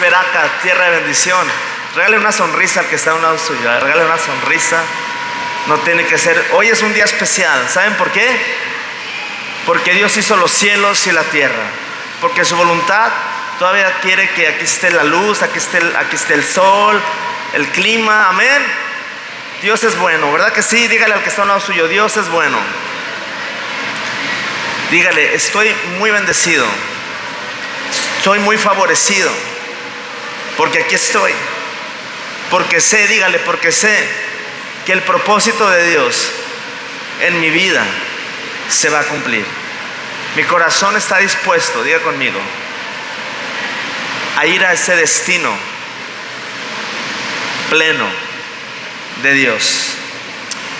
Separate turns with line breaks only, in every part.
Veraca, tierra de bendición. Regale una sonrisa al que está a un lado suyo. Regale una sonrisa. No tiene que ser. Hoy es un día especial. ¿Saben por qué? Porque Dios hizo los cielos y la tierra. Porque su voluntad todavía quiere que aquí esté la luz, aquí esté el sol, el clima. Amén. Dios es bueno, ¿verdad que sí? Dígale al que está a un lado suyo, Dios es bueno. Dígale, estoy muy bendecido. Estoy muy favorecido. Porque aquí estoy. Porque sé, dígale, porque sé que el propósito de Dios en mi vida se va a cumplir. Mi corazón está dispuesto, diga conmigo, a ir a ese destino pleno de Dios.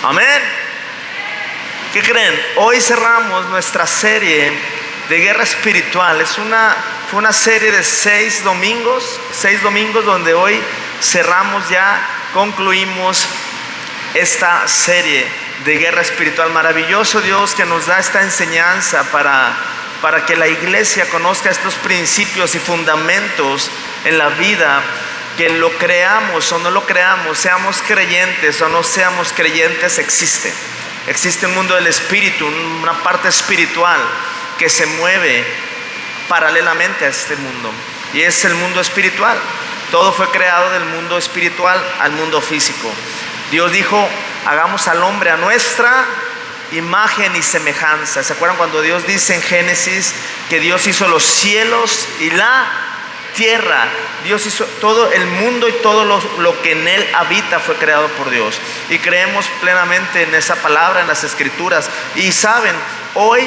Amén. ¿Qué creen? Hoy cerramos nuestra serie de guerra espiritual. Fue una serie de 6 domingos donde hoy cerramos ya, concluimos esta serie de guerra espiritual. Maravilloso Dios que nos da esta enseñanza para que la iglesia conozca estos principios y fundamentos en la vida, que lo creamos o no lo creamos, seamos creyentes o no seamos creyentes, existe un mundo del espíritu, una parte espiritual que se mueve paralelamente a este mundo, y es el mundo espiritual. Todo fue creado del mundo espiritual al mundo físico. Dios dijo, hagamos al hombre a nuestra imagen y semejanza. ¿Se acuerdan cuando Dios dice en Génesis que Dios hizo los cielos y la tierra? Dios hizo todo el mundo, y todo lo que en él habita fue creado por Dios. Y creemos plenamente en esa palabra, en las escrituras. Y saben, hoy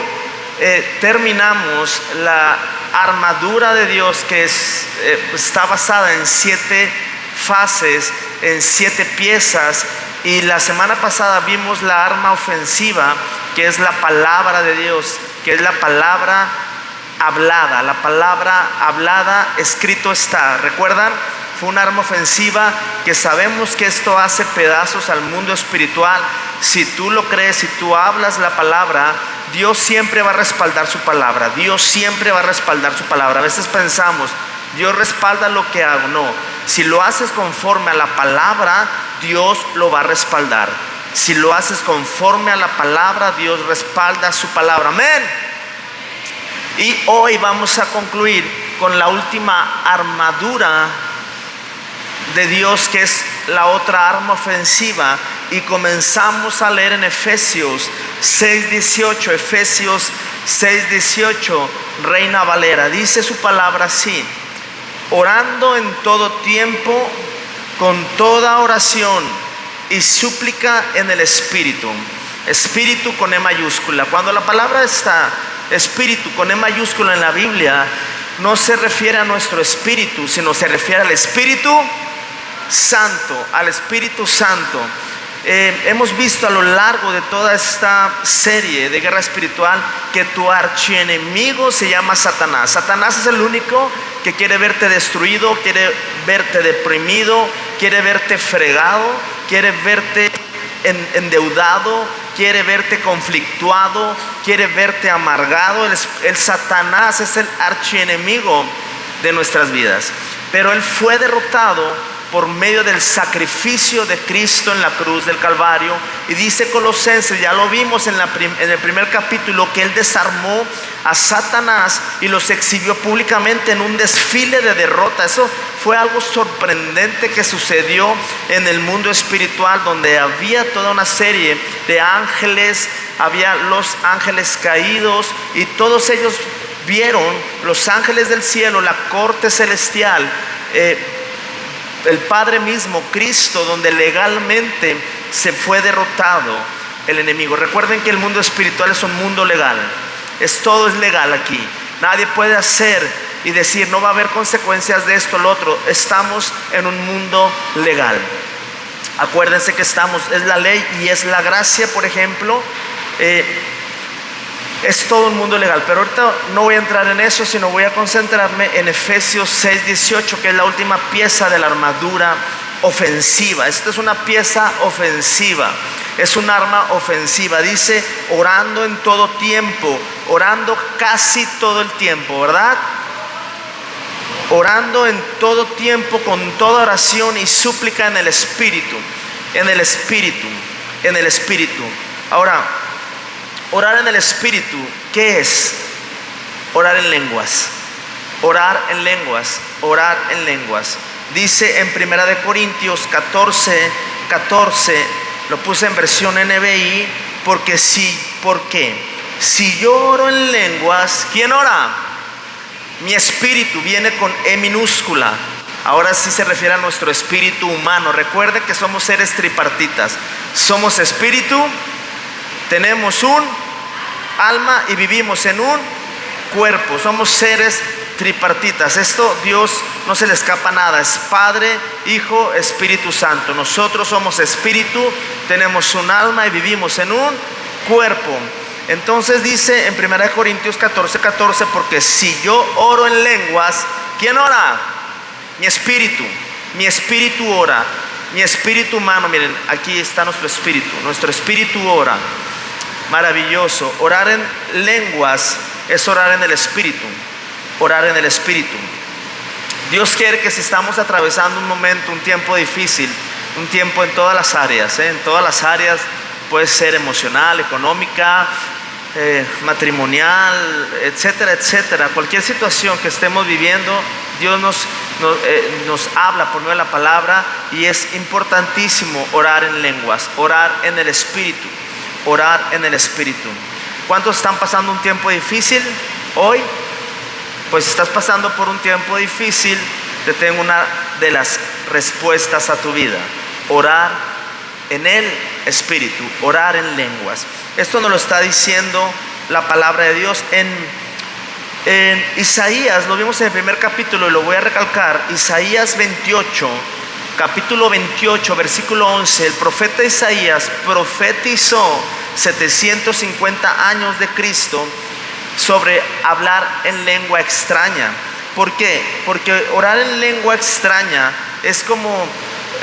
terminamos la armadura de Dios, que está basada en 7 fases, en 7 piezas. Y la semana pasada vimos la arma ofensiva, que es la palabra de Dios, que es la palabra hablada. La palabra hablada, escrito está. ¿Recuerdan? Fue una arma ofensiva que sabemos que esto hace pedazos al mundo espiritual. Si tú lo crees, si tú hablas la palabra, Dios siempre va a respaldar su palabra. Dios siempre va a respaldar su palabra. A veces pensamos, Dios respalda lo que hago. No, si lo haces conforme a la palabra, Dios lo va a respaldar. Si lo haces conforme a la palabra, Dios respalda su palabra. Amén. Y hoy vamos a concluir con la última armadura de Dios, que es la otra arma ofensiva, y comenzamos a leer en Efesios 6:18. Efesios 6:18, Reina Valera. Dice su palabra así: orando en todo tiempo con toda oración y súplica en el Espíritu. Espíritu con E mayúscula. Cuando la palabra está Espíritu con E mayúscula en la Biblia, no se refiere a nuestro espíritu, sino se refiere al Espíritu Santo, al Espíritu Santo. Hemos visto a lo largo de toda esta serie de guerra espiritual que tu archienemigo se llama Satanás. Satanás es el único que quiere verte destruido, quiere verte deprimido, quiere verte fregado, quiere verte endeudado, quiere verte conflictuado, quiere verte amargado. El Satanás es el archienemigo de nuestras vidas, pero él fue derrotado por medio del sacrificio de Cristo en la cruz del Calvario. Y dice Colosenses, ya lo vimos en el primer capítulo, que él desarmó a Satanás y los exhibió públicamente en un desfile de derrota. Eso fue algo sorprendente que sucedió en el mundo espiritual, donde había toda una serie de ángeles, había los ángeles caídos, y todos ellos vieron, los ángeles del cielo, la corte celestial, el Padre mismo, Cristo, donde legalmente se fue derrotado el enemigo. Recuerden que el mundo espiritual es un mundo legal. Todo es legal aquí. Nadie puede hacer y decir no va a haber consecuencias de esto o lo otro. Estamos en un mundo legal. Acuérdense que es la ley y es la gracia, por ejemplo. Es todo un mundo legal, pero ahorita no voy a entrar en eso, sino voy a concentrarme en Efesios 6:18, que es la última pieza de la armadura ofensiva. Esta es una pieza ofensiva, es un arma ofensiva. Dice orando en todo tiempo, orando casi todo el tiempo, ¿verdad? orando en todo tiempo con toda oración y súplica en el Espíritu, en el Espíritu, en el Espíritu. Ahora, orar en el Espíritu, ¿qué es? Orar en lenguas, orar en lenguas, orar en lenguas. Dice en 1 Corintios 14:14, lo puse en versión NBI, porque si yo oro en lenguas, ¿quién ora? Mi espíritu, viene con E minúscula. Ahora sí se refiere a nuestro espíritu humano. Recuerden que somos seres tripartitas. Somos espíritu, tenemos un alma y vivimos en un cuerpo. Somos seres tripartitas. Esto Dios no se le escapa nada. Es Padre, Hijo, Espíritu Santo. Nosotros somos espíritu, tenemos un alma y vivimos en un cuerpo. Entonces dice en 1 Corintios 14:14, porque si yo oro en lenguas, ¿quién ora? Mi espíritu ora, mi espíritu humano. Miren, aquí está nuestro espíritu ora. Maravilloso. Orar en lenguas es orar en el espíritu, orar en el espíritu. Dios quiere que si estamos atravesando un momento, un tiempo difícil, un tiempo en todas las áreas, en todas las áreas, puede ser emocional, económica, matrimonial, etcétera, etcétera. Cualquier situación que estemos viviendo, Dios nos habla por medio de la palabra, y es importantísimo orar en lenguas, orar en el Espíritu, orar en el Espíritu. ¿Cuántos están pasando un tiempo difícil hoy? Pues si estás pasando por un tiempo difícil, te tengo una de las respuestas a tu vida: orar en el Espíritu, orar en lenguas. Esto nos lo está diciendo la palabra de Dios en Isaías. Lo vimos en el primer capítulo y lo voy a recalcar. Isaías 28, capítulo 28, versículo 11. El profeta Isaías profetizó 750 años de Cristo sobre hablar en lengua extraña. ¿Por qué? Porque orar en lengua extraña es como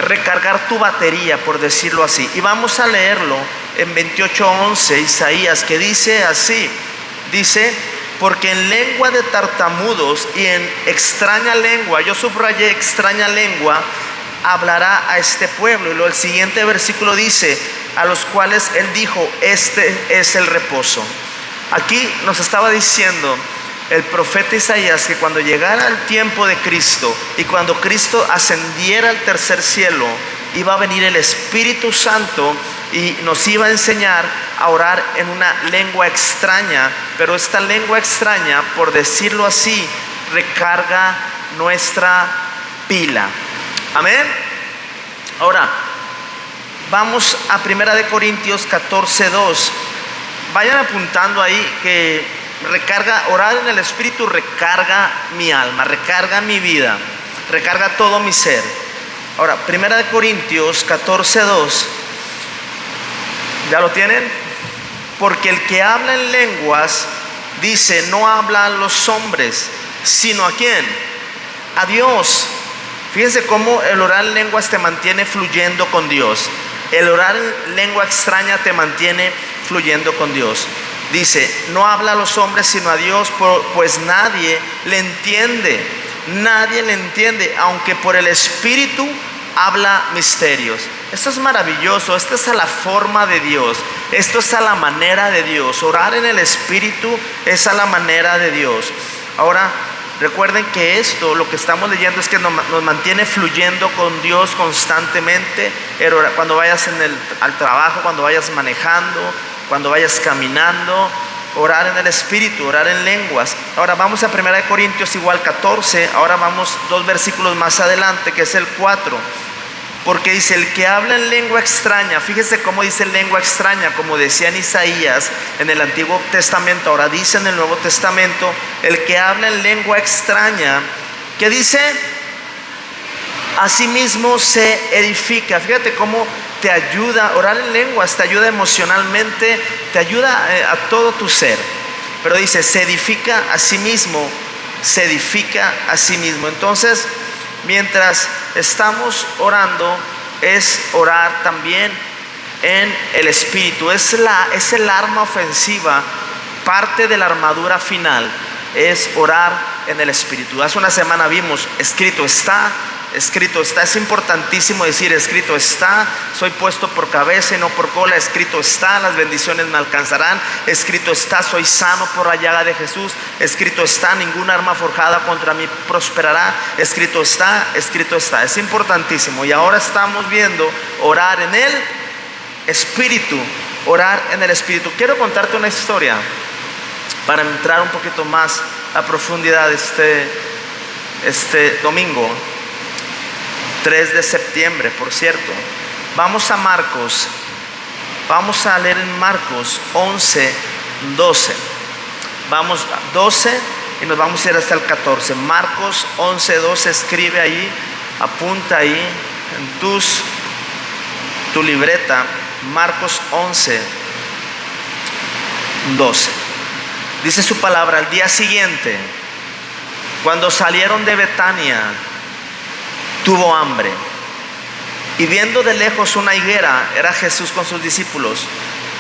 recargar tu batería, por decirlo así. Y vamos a leerlo en 28:11, Isaías, que dice así, dice: porque en lengua de tartamudos y en extraña lengua, yo subrayé extraña lengua, hablará a este pueblo. Y luego el siguiente versículo dice: a los cuales él dijo, este es el reposo. Aquí nos estaba diciendo el profeta Isaías que cuando llegara el tiempo de Cristo y cuando Cristo ascendiera al tercer cielo, iba a venir el Espíritu Santo y nos iba a enseñar a orar en una lengua extraña. Pero esta lengua extraña, por decirlo así, recarga nuestra pila. Amén. Ahora vamos a 1 Corintios 14:2. Vayan apuntando ahí que recarga, orar en el Espíritu recarga mi alma, recarga mi vida, recarga todo mi ser. Ahora, 1 Corintios 14:2, ¿ya lo tienen? Porque el que habla en lenguas, dice, no habla a los hombres, sino ¿a quién? A Dios. Fíjense cómo el orar en lenguas te mantiene fluyendo con Dios. El orar en lengua extraña te mantiene fluyendo con Dios. Dice, no habla a los hombres sino a Dios, pues nadie le entiende. Nadie le entiende, aunque por el Espíritu habla misterios. Esto es maravilloso. Esto es a la forma de Dios. Esto es a la manera de Dios. Orar en el Espíritu es a la manera de Dios. Ahora, recuerden que esto, lo que estamos leyendo, es que nos mantiene fluyendo con Dios constantemente. Cuando vayas al trabajo, cuando vayas manejando, cuando vayas caminando, orar en el Espíritu, orar en lenguas. Ahora vamos a 1 Corintios igual 14. Ahora vamos 2 versículos más adelante, que es el 4. Porque dice, el que habla en lengua extraña, fíjese cómo dice lengua extraña, como decía en Isaías en el Antiguo Testamento, ahora dice en el Nuevo Testamento, el que habla en lengua extraña, ¿qué dice? Asimismo se edifica. Fíjate cómo te ayuda, orar en lenguas te ayuda emocionalmente, te ayuda a todo tu ser. Pero dice, se edifica a sí mismo, se edifica a sí mismo. Entonces, mientras estamos orando, es orar también en el Espíritu. Es el arma ofensiva, parte de la armadura final, es orar en el Espíritu. Hace una semana vimos, escrito está, escrito está. Es importantísimo decir, escrito está, soy puesto por cabeza y no por cola. Escrito está, las bendiciones me alcanzarán. Escrito está, soy sano por la llaga de Jesús. Escrito está, ninguna arma forjada contra mí prosperará. Escrito está, escrito está. Es importantísimo. Y ahora estamos viendo orar en el Espíritu. Orar en el Espíritu. Quiero contarte una historia para entrar un poquito más a profundidad este domingo 3 de septiembre, por cierto. Vamos a Marcos. Vamos a leer en Marcos 11, 12. Vamos a 12 y nos vamos a ir hasta el 14. Marcos 11, 12. Escribe ahí, apunta ahí en tu libreta. Marcos 11, 12. Dice su palabra: al día siguiente, cuando salieron de Betania, tuvo hambre. Y viendo de lejos una higuera, era Jesús con sus discípulos,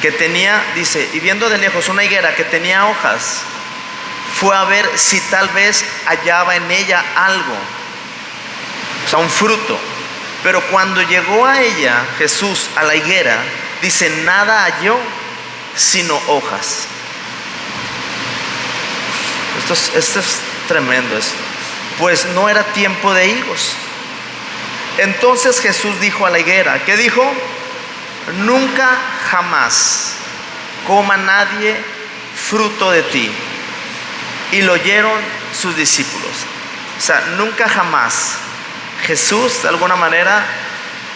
que tenía, dice, y viendo de lejos una higuera que tenía hojas, fue a ver si tal vez hallaba en ella algo, o sea, un fruto. Pero cuando llegó a ella, Jesús, a la higuera, dice, nada halló sino hojas. Esto es tremendo esto. Pues no era tiempo de higos. Entonces Jesús dijo a la higuera, ¿qué dijo? Nunca jamás coma nadie fruto de ti. Y lo oyeron sus discípulos. O sea, nunca jamás. Jesús de alguna manera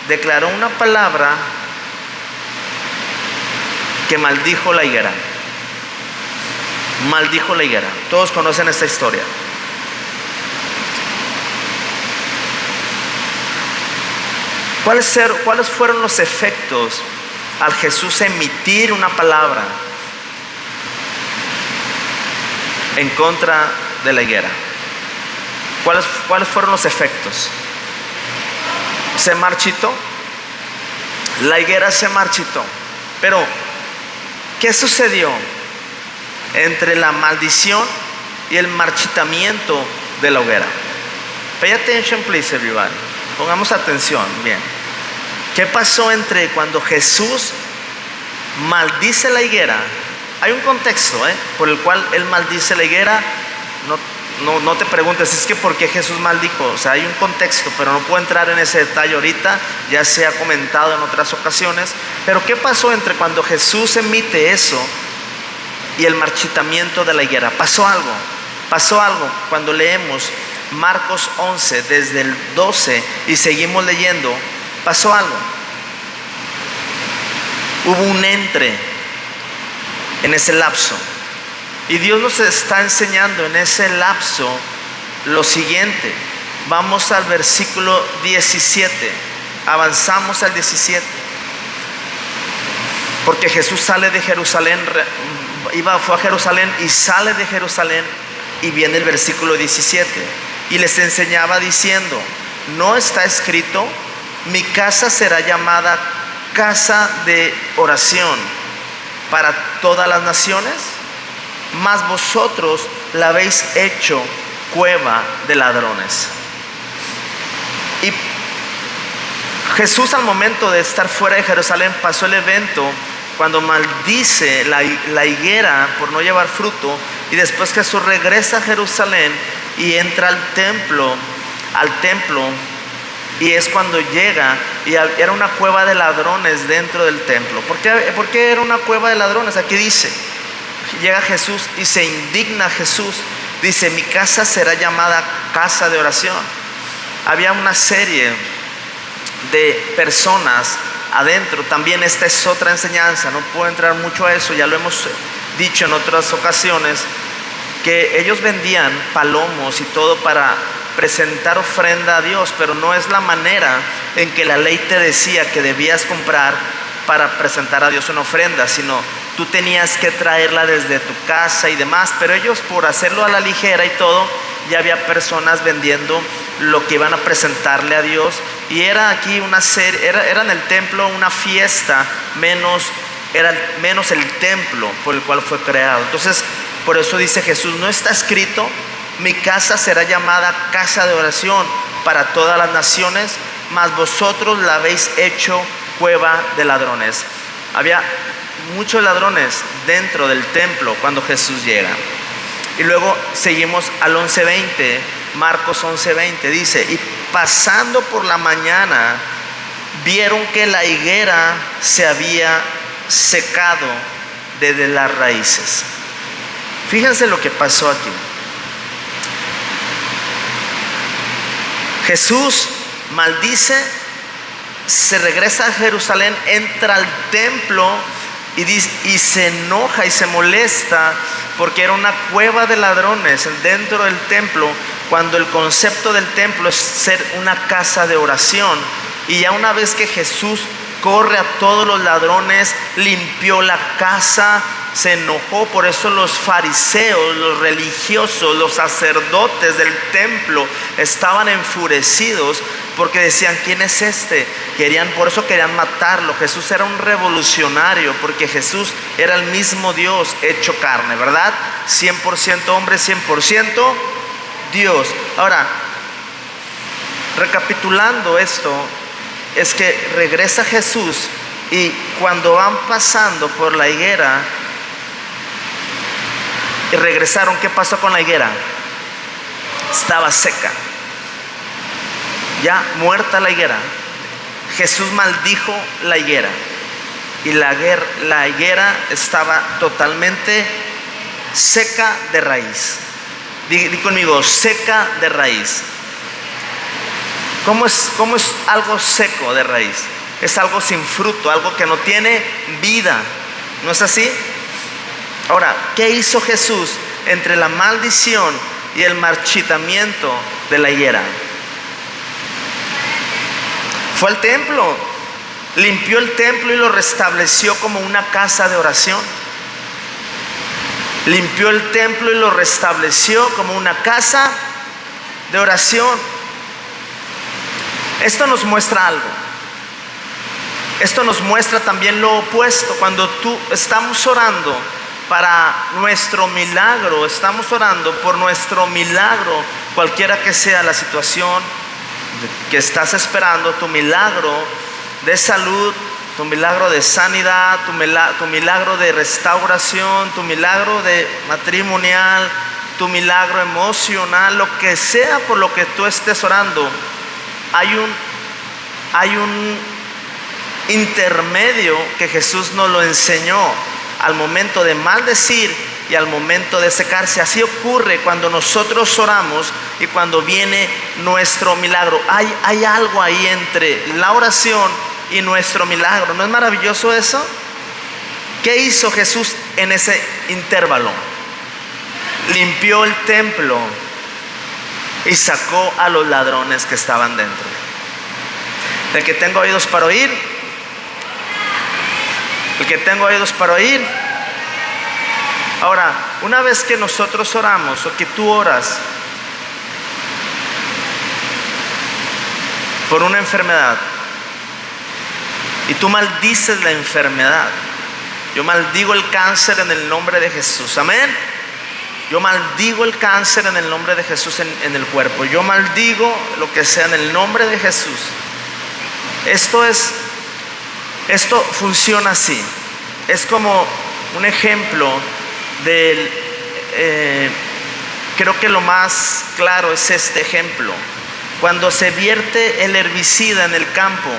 declaró una palabra que maldijo la higuera. Maldijo la higuera. Todos conocen esta historia. ¿Cuáles fueron los efectos al Jesús emitir una palabra en contra de la higuera? ¿Cuáles fueron los efectos? Se marchitó. La higuera se marchitó. Pero, ¿qué sucedió entre la maldición y el marchitamiento de la higuera? Pay attention, please, everybody. Pongamos atención, bien. ¿Qué pasó entre cuando Jesús maldice la higuera? Hay un contexto, por el cual Él maldice la higuera. No te preguntes, es que ¿por qué Jesús maldijo? O sea, hay un contexto, pero no puedo entrar en ese detalle ahorita. Ya se ha comentado en otras ocasiones. Pero ¿qué pasó entre cuando Jesús emite eso y el marchitamiento de la higuera? Pasó algo cuando leemos Marcos 11 desde el 12 y seguimos leyendo. Pasó algo. Hubo un entre en ese lapso. Y Dios nos está enseñando en ese lapso lo siguiente. Vamos al versículo 17. Avanzamos al 17. Porque Jesús sale de Jerusalén, fue a Jerusalén y sale de Jerusalén, y viene el versículo 17. Y les enseñaba diciendo, ¿no está escrito? Mi casa será llamada casa de oración para todas las naciones, mas vosotros la habéis hecho cueva de ladrones. Y Jesús, al momento de estar fuera de Jerusalén, pasó el evento cuando maldice la higuera por no llevar fruto. Y después Jesús regresa a Jerusalén y entra al templo, y es cuando llega, y era una cueva de ladrones dentro del templo. ¿Por qué era una cueva de ladrones? Aquí dice, llega Jesús y se indigna Jesús. Dice, mi casa será llamada casa de oración. Había una serie de personas adentro. También esta es otra enseñanza, no puedo entrar mucho a eso, ya lo hemos dicho en otras ocasiones, que ellos vendían palomos y todo para presentar ofrenda a Dios, pero no es la manera en que la ley te decía que debías comprar para presentar a Dios una ofrenda, sino tú tenías que traerla desde tu casa y demás. Pero ellos, por hacerlo a la ligera y todo, ya había personas vendiendo lo que iban a presentarle a Dios. Y era aquí una serie, era en el templo una fiesta, era menos el templo por el cual fue creado. Entonces, por eso dice Jesús, no está escrito, mi casa será llamada casa de oración para todas las naciones, mas vosotros la habéis hecho cueva de ladrones. Había muchos ladrones dentro del templo cuando Jesús llega. Y luego seguimos al 11:20, Marcos 11:20 dice: y pasando por la mañana vieron que la higuera se había secado desde las raíces. Fíjense lo que pasó aquí. Jesús maldice, se regresa a Jerusalén, entra al templo y se enoja y se molesta porque era una cueva de ladrones dentro del templo, cuando el concepto del templo es ser una casa de oración. Y ya una vez que Jesús corre a todos los ladrones, limpió la casa, se enojó. Por eso los fariseos, los religiosos, los sacerdotes del templo estaban enfurecidos, porque decían: ¿quién es este? Por eso querían matarlo. Jesús era un revolucionario, porque Jesús era el mismo Dios hecho carne, ¿verdad? 100% hombre, 100% Dios. Ahora, recapitulando esto, es que regresa Jesús, y cuando van pasando por la higuera y regresaron, ¿qué pasó con la higuera? Estaba seca, ya muerta la higuera. Jesús maldijo la higuera, y la higuera estaba totalmente seca de raíz. Di conmigo: seca de raíz. ¿Cómo es algo seco de raíz? Es algo sin fruto, algo que no tiene vida, ¿no es así? Ahora, ¿qué hizo Jesús entre la maldición y el marchitamiento de la higuera? Fue al templo, limpió el templo y lo restableció como una casa de oración. Limpió el templo y lo restableció como una casa de oración. Esto nos muestra algo. Esto nos muestra también lo opuesto. Cuando estamos orando para nuestro milagro, estamos orando por nuestro milagro, cualquiera que sea la situación que estás esperando, tu milagro de salud, tu milagro de sanidad, tu milagro de restauración, tu milagro de matrimonial, tu milagro emocional, lo que sea por lo que tú estés orando, hay un intermedio que Jesús nos lo enseñó al momento de maldecir y al momento de secarse. Así ocurre cuando nosotros oramos y cuando viene nuestro milagro. Hay algo ahí entre la oración y nuestro milagro. ¿No es maravilloso eso? ¿Qué hizo Jesús en ese intervalo? Limpió el templo y sacó a los ladrones que estaban dentro. El que tenga oídos para oír, el que tenga oídos para oír. Ahora, una vez que nosotros oramos, o que tú oras por una enfermedad y tú maldices la enfermedad, yo maldigo el cáncer en el nombre de Jesús, amén. Yo maldigo el cáncer en el nombre de Jesús en el cuerpo. Yo maldigo lo que sea en el nombre de Jesús. Esto funciona así. Es como un ejemplo creo que lo más claro es este ejemplo. Cuando se vierte el herbicida en el campo,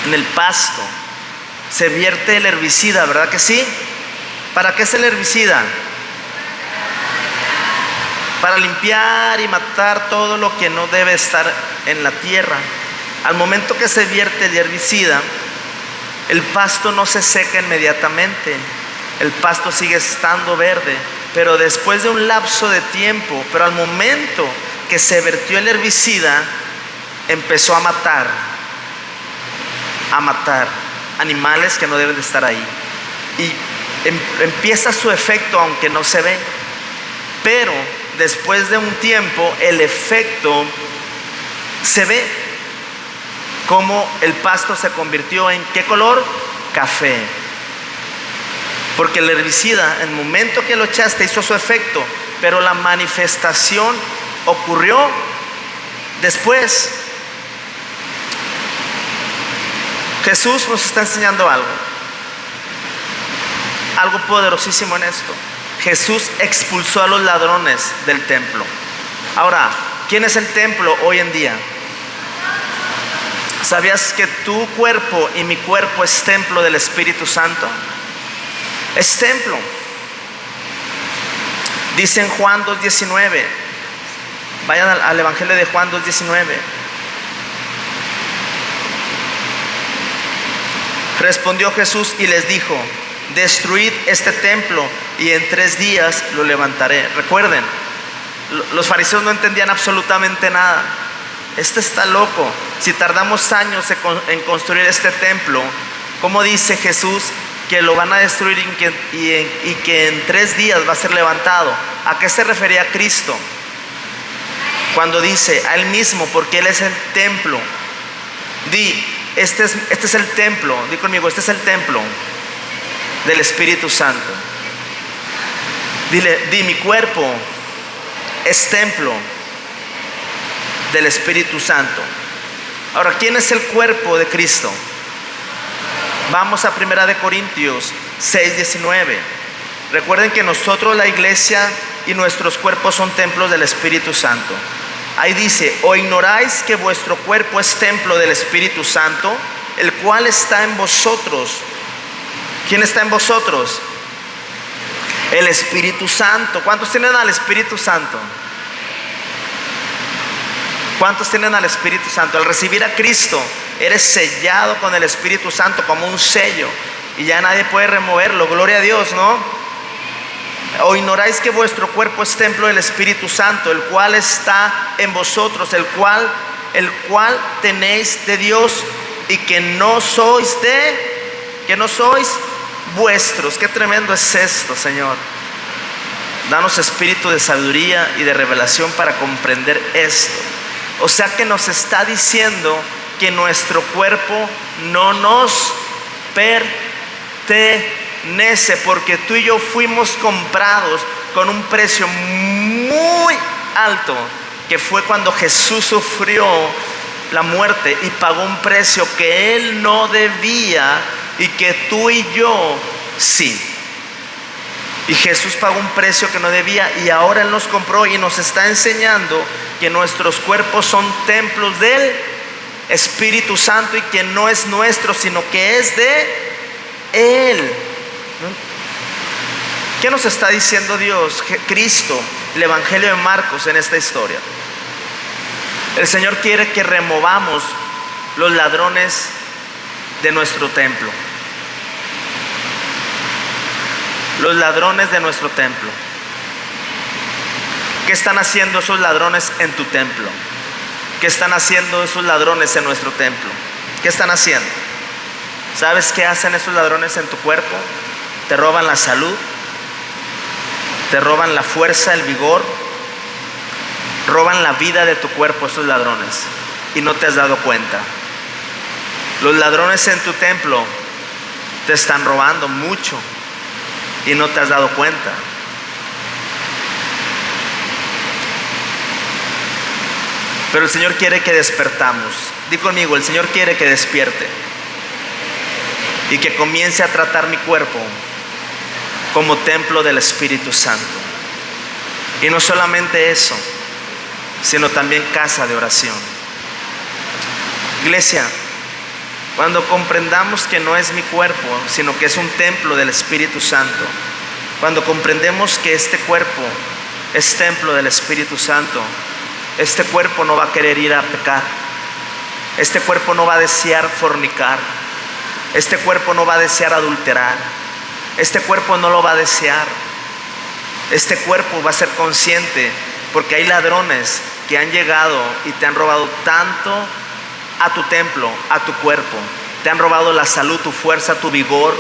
en el pasto, se vierte el herbicida, ¿verdad que sí? ¿Para qué es el herbicida? Para limpiar y matar todo lo que no debe estar en la tierra. Al momento que se vierte el herbicida, el pasto no se seca inmediatamente. El pasto sigue estando verde, pero después de un lapso de tiempo, pero al momento que se vertió el herbicida, empezó a matar animales que no deben de estar ahí. Y empieza su efecto, aunque no se ve. Pero después de un tiempo, el efecto se ve, como el pasto se convirtió en ¿qué color? Café. Porque el herbicida, en el momento que lo echaste, hizo su efecto, pero la manifestación ocurrió después. Jesús nos está enseñando algo poderosísimo en esto. Jesús expulsó a los ladrones del templo. Ahora, ¿quién es el templo hoy en día? ¿Sabías que tu cuerpo y mi cuerpo es templo del Espíritu Santo? Es templo. Dice en Juan 2:19. Vayan al Evangelio de Juan 2:19. Respondió Jesús y les dijo: destruid este templo y en 3 días lo levantaré. Recuerden, los fariseos no entendían absolutamente nada. Este está loco. Si tardamos años en construir este templo, ¿cómo dice Jesús que lo van a destruir y que en 3 días va a ser levantado? ¿A qué se refería Cristo cuando dice a Él mismo? Porque Él es el templo. Este es el templo. Di conmigo, este es el templo del Espíritu Santo. Di, mi cuerpo es templo del Espíritu Santo. Ahora, ¿quién es el cuerpo de Cristo? Vamos a 1 Corintios 6:19. Recuerden que nosotros, la iglesia, y nuestros cuerpos son templos del Espíritu Santo. Ahí dice: ¿o ignoráis que vuestro cuerpo es templo del Espíritu Santo, el cual está en vosotros? ¿Quién está en vosotros? El Espíritu Santo. ¿Cuántos tienen al Espíritu Santo? ¿Cuántos tienen al Espíritu Santo? Al recibir a Cristo, eres sellado con el Espíritu Santo como un sello, y ya nadie puede removerlo. Gloria a Dios, ¿no? ¿O ignoráis que vuestro cuerpo es templo del Espíritu Santo, el cual está en vosotros, el cual tenéis de Dios, y que no sois vuestros? Qué tremendo es esto, Señor. Danos espíritu de sabiduría y de revelación para comprender esto. O sea que nos está diciendo que nuestro cuerpo no nos pertenece, porque tú y yo fuimos comprados con un precio muy alto, que fue cuando Jesús sufrió la muerte y pagó un precio que Él no debía y que tú y yo sí. Y Jesús pagó un precio que no debía, y ahora Él nos compró y nos está enseñando que nuestros cuerpos son templos del Espíritu Santo, y que no es nuestro, sino que es de Él. ¿Qué nos está diciendo Dios, Cristo, el Evangelio de Marcos en esta historia? El Señor quiere que removamos los ladrones de nuestro templo. Los ladrones de nuestro templo. ¿Qué están haciendo esos ladrones en tu templo? ¿Qué están haciendo esos ladrones en nuestro templo? ¿Qué están haciendo? ¿Sabes qué hacen esos ladrones en tu cuerpo? Te roban la salud, te roban la fuerza, el vigor, roban la vida de tu cuerpo esos ladrones, y no te has dado cuenta. Los ladrones en tu templo te están robando mucho y no te has dado cuenta. Pero el Señor quiere que despertamos. Di conmigo: el Señor quiere que despierte y que comience a tratar mi cuerpo como templo del Espíritu Santo. Y no solamente eso, sino también casa de oración. Iglesia, cuando comprendamos que no es mi cuerpo, sino que es un templo del Espíritu Santo, cuando comprendemos que este cuerpo es templo del Espíritu Santo, este cuerpo no va a querer ir a pecar, este cuerpo no va a desear fornicar, este cuerpo no va a desear adulterar, este cuerpo no lo va a desear. Este cuerpo va a ser consciente, porque hay ladrones que han llegado y te han robado tanto a tu templo, a tu cuerpo. Te han robado la salud, tu fuerza, tu vigor.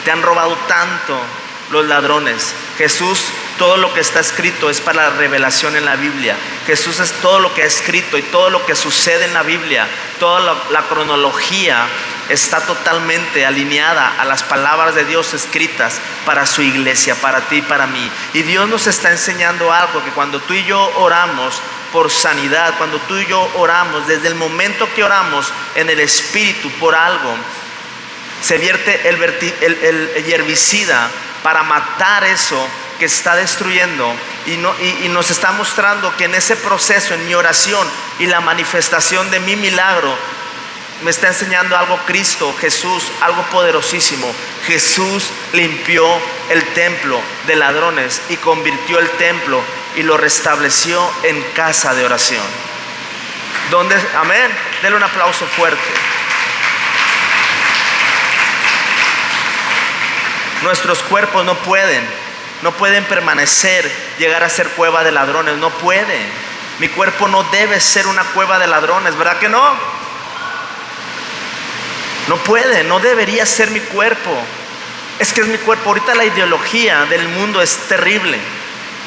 Te han robado tanto los ladrones. Jesús, todo lo que está escrito es para la revelación en la Biblia. Jesús es todo lo que ha escrito y todo lo que sucede en la Biblia, toda la cronología está totalmente alineada a las palabras de Dios escritas para su iglesia, para ti y para mí. Y Dios nos está enseñando algo, que cuando tú y yo oramos por sanidad, cuando tú y yo oramos, desde el momento que oramos en el Espíritu por algo, se vierte el herbicida para matar eso que está destruyendo, y nos está mostrando que en ese proceso, en mi oración y la manifestación de mi milagro, me está enseñando algo Cristo, Jesús, algo poderosísimo. Jesús limpió el templo de ladrones y convirtió el templo y lo restableció en casa de oración. ¿Dónde? Amén. Denle un aplauso fuerte. Nuestros cuerpos no pueden permanecer, llegar a ser cueva de ladrones, no pueden. Mi cuerpo no debe ser una cueva de ladrones, ¿verdad que no? No puede, no debería ser mi cuerpo. Es que es mi cuerpo. Ahorita la ideología del mundo es terrible.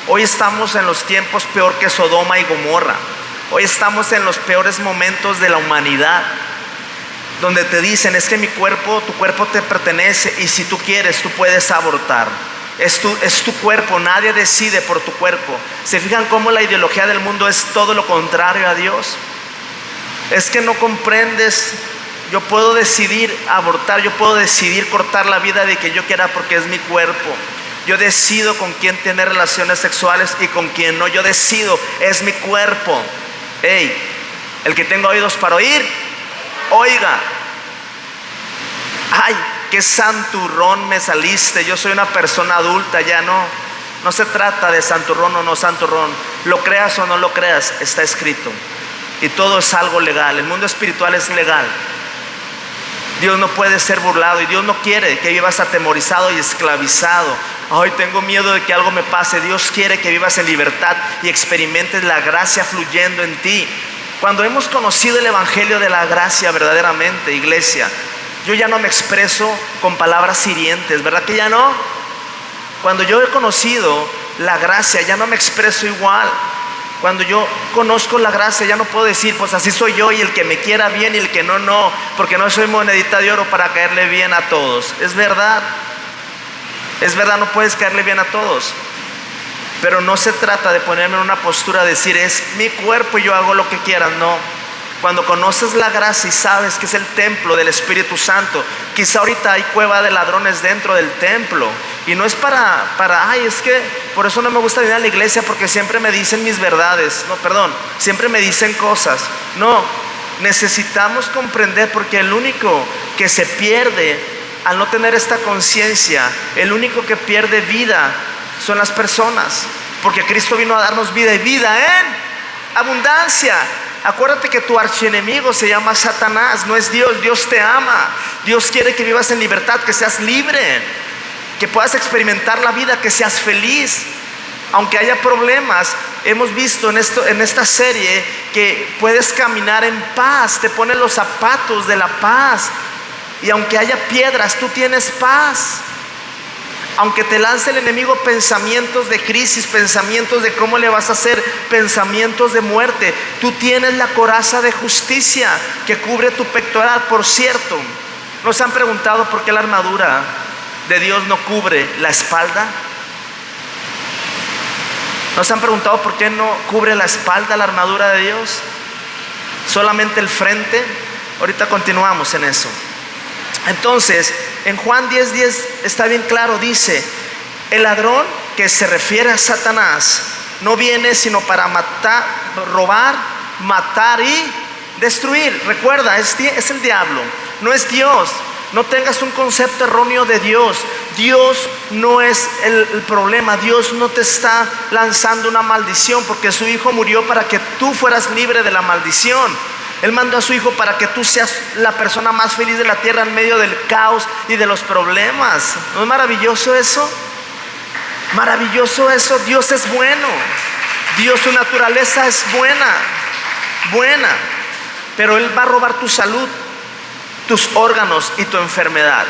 Hoy estamos en los tiempos peor que Sodoma y Gomorra. Hoy estamos en los peores momentos de la humanidad, donde te dicen, es que mi cuerpo, tu cuerpo te pertenece, y si tú quieres, tú puedes abortar. Es tu cuerpo, nadie decide por tu cuerpo. ¿Se fijan cómo la ideología del mundo es todo lo contrario a Dios? Es que no comprendes. Yo puedo decidir abortar, yo puedo decidir cortar la vida de que yo quiera, porque es mi cuerpo. Yo decido con quién tener relaciones sexuales y con quién no. Yo decido, es mi cuerpo. Hey, el que tenga oídos para oír, oiga. Ay, qué santurrón me saliste. Yo soy una persona adulta, ya no se trata de santurrón o no santurrón. Lo creas o no lo creas, está escrito. Y todo es algo legal. El mundo espiritual es legal. Dios no puede ser burlado, y Dios no quiere que vivas atemorizado y esclavizado. Ay, tengo miedo de que algo me pase. Dios quiere que vivas en libertad y experimentes la gracia fluyendo en ti. Cuando hemos conocido el evangelio de la gracia verdaderamente, iglesia, yo ya no me expreso con palabras hirientes, ¿verdad que ya no? Cuando yo he conocido la gracia, ya no me expreso igual. Cuando yo conozco la gracia, ya no puedo decir, pues así soy yo, y el que me quiera bien y el que no, porque no soy monedita de oro para caerle bien a todos. Es verdad, no puedes caerle bien a todos. Pero no se trata de ponerme en una postura de decir, es mi cuerpo y yo hago lo que quiera. No. Cuando conoces la gracia y sabes que es el templo del Espíritu Santo, quizá ahorita hay cueva de ladrones dentro del templo, y no es para ay, es que por eso no me gusta venir a la iglesia, porque siempre me dicen mis verdades. No, perdón, siempre me dicen cosas. No, necesitamos comprender, porque el único que se pierde al no tener esta conciencia, el único que pierde vida son las personas, porque Cristo vino a darnos vida, y vida en abundancia. Acuérdate que tu archienemigo se llama Satanás, no es Dios. Dios te ama. Dios quiere que vivas en libertad, que seas libre, que puedas experimentar la vida, que seas feliz. Aunque haya problemas, hemos visto en esta serie que puedes caminar en paz. Te ponen los zapatos de la paz, y aunque haya piedras, tú tienes paz. Aunque te lance el enemigo pensamientos de crisis, pensamientos de cómo le vas a hacer, pensamientos de muerte, tú tienes la coraza de justicia que cubre tu pectoral. Por cierto, ¿nos han preguntado por qué la armadura de Dios no cubre la espalda? ¿Nos han preguntado por qué no cubre la espalda la armadura de Dios? Solamente el frente. Ahorita continuamos en eso. Entonces, en Juan 10:10 está bien claro, dice, el ladrón, que se refiere a Satanás, no viene sino para matar, robar, matar y destruir. Recuerda, es el diablo, no es Dios. No tengas un concepto erróneo de Dios. Dios no es el problema. Dios no te está lanzando una maldición, porque su hijo murió para que tú fueras libre de la maldición. Él mandó a su hijo para que tú seas la persona más feliz de la tierra en medio del caos y de los problemas. ¿No es maravilloso eso? Maravilloso eso. Dios es bueno. Dios, su naturaleza es buena. Pero Él va a robar tu salud, tus órganos y tu enfermedad.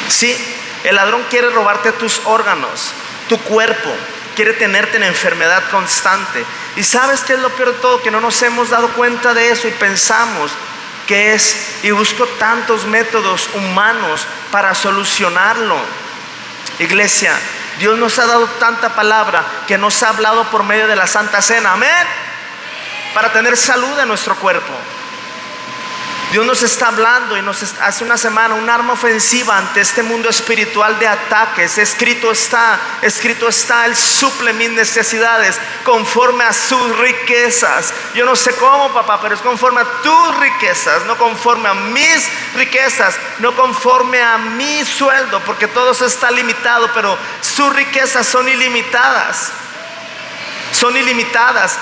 Sí, el ladrón quiere robarte tus órganos, tu cuerpo. Quiere tenerte en enfermedad constante. ¿Y sabes qué es lo peor de todo? Que no nos hemos dado cuenta de eso y pensamos, ¿Qué es? Y busco tantos métodos humanos para solucionarlo. Iglesia, Dios nos ha dado tanta palabra que nos ha hablado por medio de la Santa Cena. Amén. Para tener salud en nuestro cuerpo. Dios nos está hablando y hace una semana un arma ofensiva ante este mundo espiritual de ataques. Escrito está, Él suple mis necesidades conforme a sus riquezas. Yo no sé cómo, papá, pero es conforme a tus riquezas, no conforme a mis riquezas, no conforme a mi sueldo, porque todo eso está limitado, pero sus riquezas son ilimitadas. Son ilimitadas.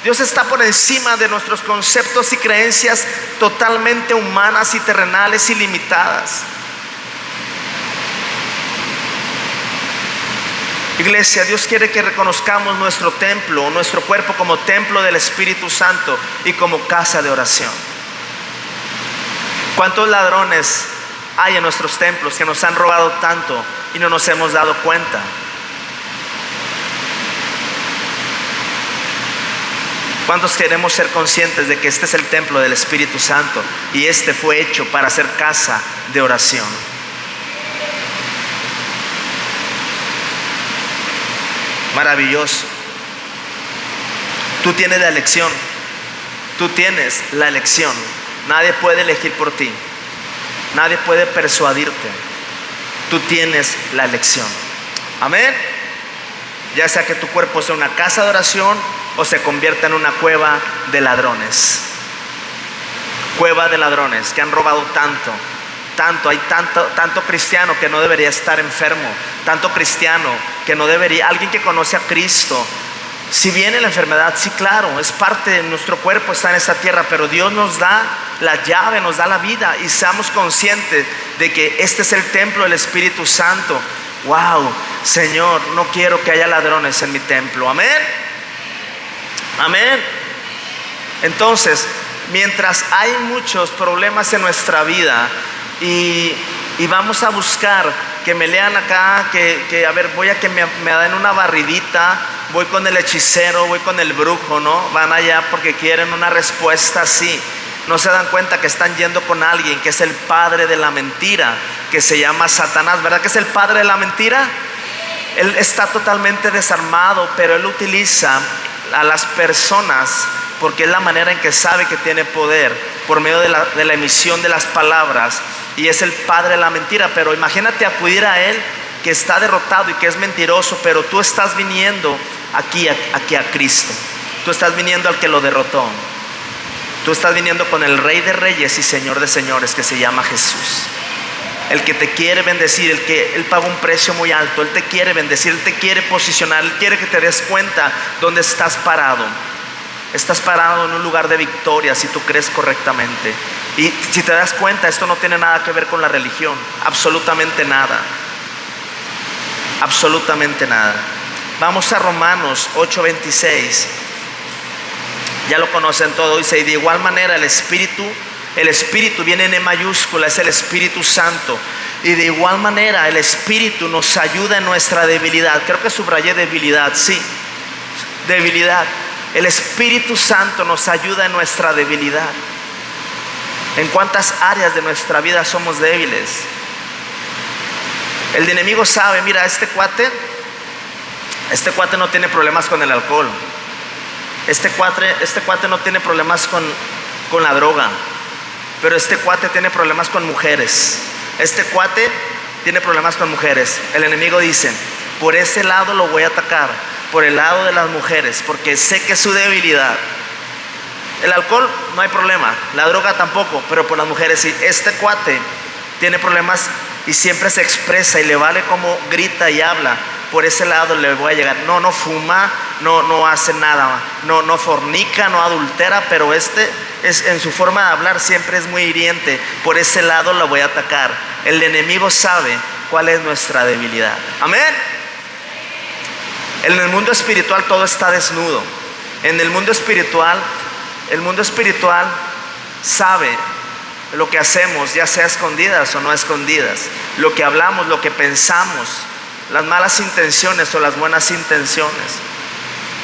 Dios está por encima de nuestros conceptos y creencias totalmente humanas y terrenales y limitadas. Iglesia, Dios quiere que reconozcamos nuestro templo, nuestro cuerpo como templo del Espíritu Santo y como casa de oración. ¿Cuántos ladrones hay en nuestros templos que nos han robado tanto y no nos hemos dado cuenta? ¿Cuántos queremos ser conscientes de que este es el templo del Espíritu Santo y este fue hecho para ser casa de oración? Maravilloso. Tú tienes la elección. Tú tienes la elección. Nadie puede elegir por ti. Nadie puede persuadirte. Tú tienes la elección. Amén. Ya sea que tu cuerpo sea una casa de oración o se convierta en una cueva de ladrones. Cueva de ladrones que han robado tanto. Hay tanto cristiano que no debería estar enfermo. Tanto cristiano que no debería. Alguien que conoce a Cristo. Si viene la enfermedad, sí, claro, es parte de nuestro cuerpo, está en esta tierra, pero Dios nos da la llave, nos da la vida, y seamos conscientes de que este es el templo del Espíritu Santo. Wow, Señor, no quiero que haya ladrones en mi templo. Amén. Amén. Entonces, mientras hay muchos problemas en nuestra vida y vamos a buscar que me lean acá, que a ver, voy a que me den una barridita, voy con el hechicero, voy con el brujo, ¿no? Van allá porque quieren una respuesta así. No se dan cuenta que están yendo con alguien que es el padre de la mentira, que se llama Satanás. ¿Verdad que es el padre de la mentira? Él está totalmente desarmado, pero él utiliza a las personas porque es la manera en que sabe que tiene poder, por medio de la emisión de las palabras, y es el padre de la mentira. Pero imagínate acudir a él que está derrotado y que es mentiroso, pero tú estás viniendo aquí a Cristo. Tú estás viniendo al que lo derrotó. Tú estás viniendo con el Rey de Reyes y Señor de Señores, que se llama Jesús. El que te quiere bendecir, Él pagó un precio muy alto. Él te quiere bendecir, Él te quiere posicionar, Él quiere que te des cuenta dónde estás parado. Estás parado en un lugar de victoria si tú crees correctamente. Y si te das cuenta, esto no tiene nada que ver con la religión. Absolutamente nada. Absolutamente nada. Vamos a Romanos 8:26. Ya lo conocen todo. Dice: y de igual manera el Espíritu viene en E mayúscula, es el Espíritu Santo. Y de igual manera el Espíritu nos ayuda en nuestra debilidad. Creo que subrayé debilidad, sí. Debilidad. El Espíritu Santo nos ayuda en nuestra debilidad. ¿En cuántas áreas de nuestra vida somos débiles? El enemigo sabe, mira, este cuate no tiene problemas con el alcohol. Este cuate no tiene problemas con la droga. Pero este cuate tiene problemas con mujeres. Este cuate tiene problemas con mujeres. El enemigo dice: por ese lado lo voy a atacar, por el lado de las mujeres, porque sé que es su debilidad. El alcohol no hay problema, la droga tampoco, pero por las mujeres sí. Este cuate tiene problemas y siempre se expresa y le vale como grita y habla. Por ese lado le voy a llegar. No fuma, no hace nada, no fornica, no adultera, pero en su forma de hablar siempre es muy hiriente. Por ese lado lo voy a atacar. El enemigo sabe cuál es nuestra debilidad. Amén. En el mundo espiritual todo está desnudo. En el mundo espiritual sabe lo que hacemos, ya sea escondidas o no escondidas, lo que hablamos, lo que pensamos, las malas intenciones o las buenas intenciones.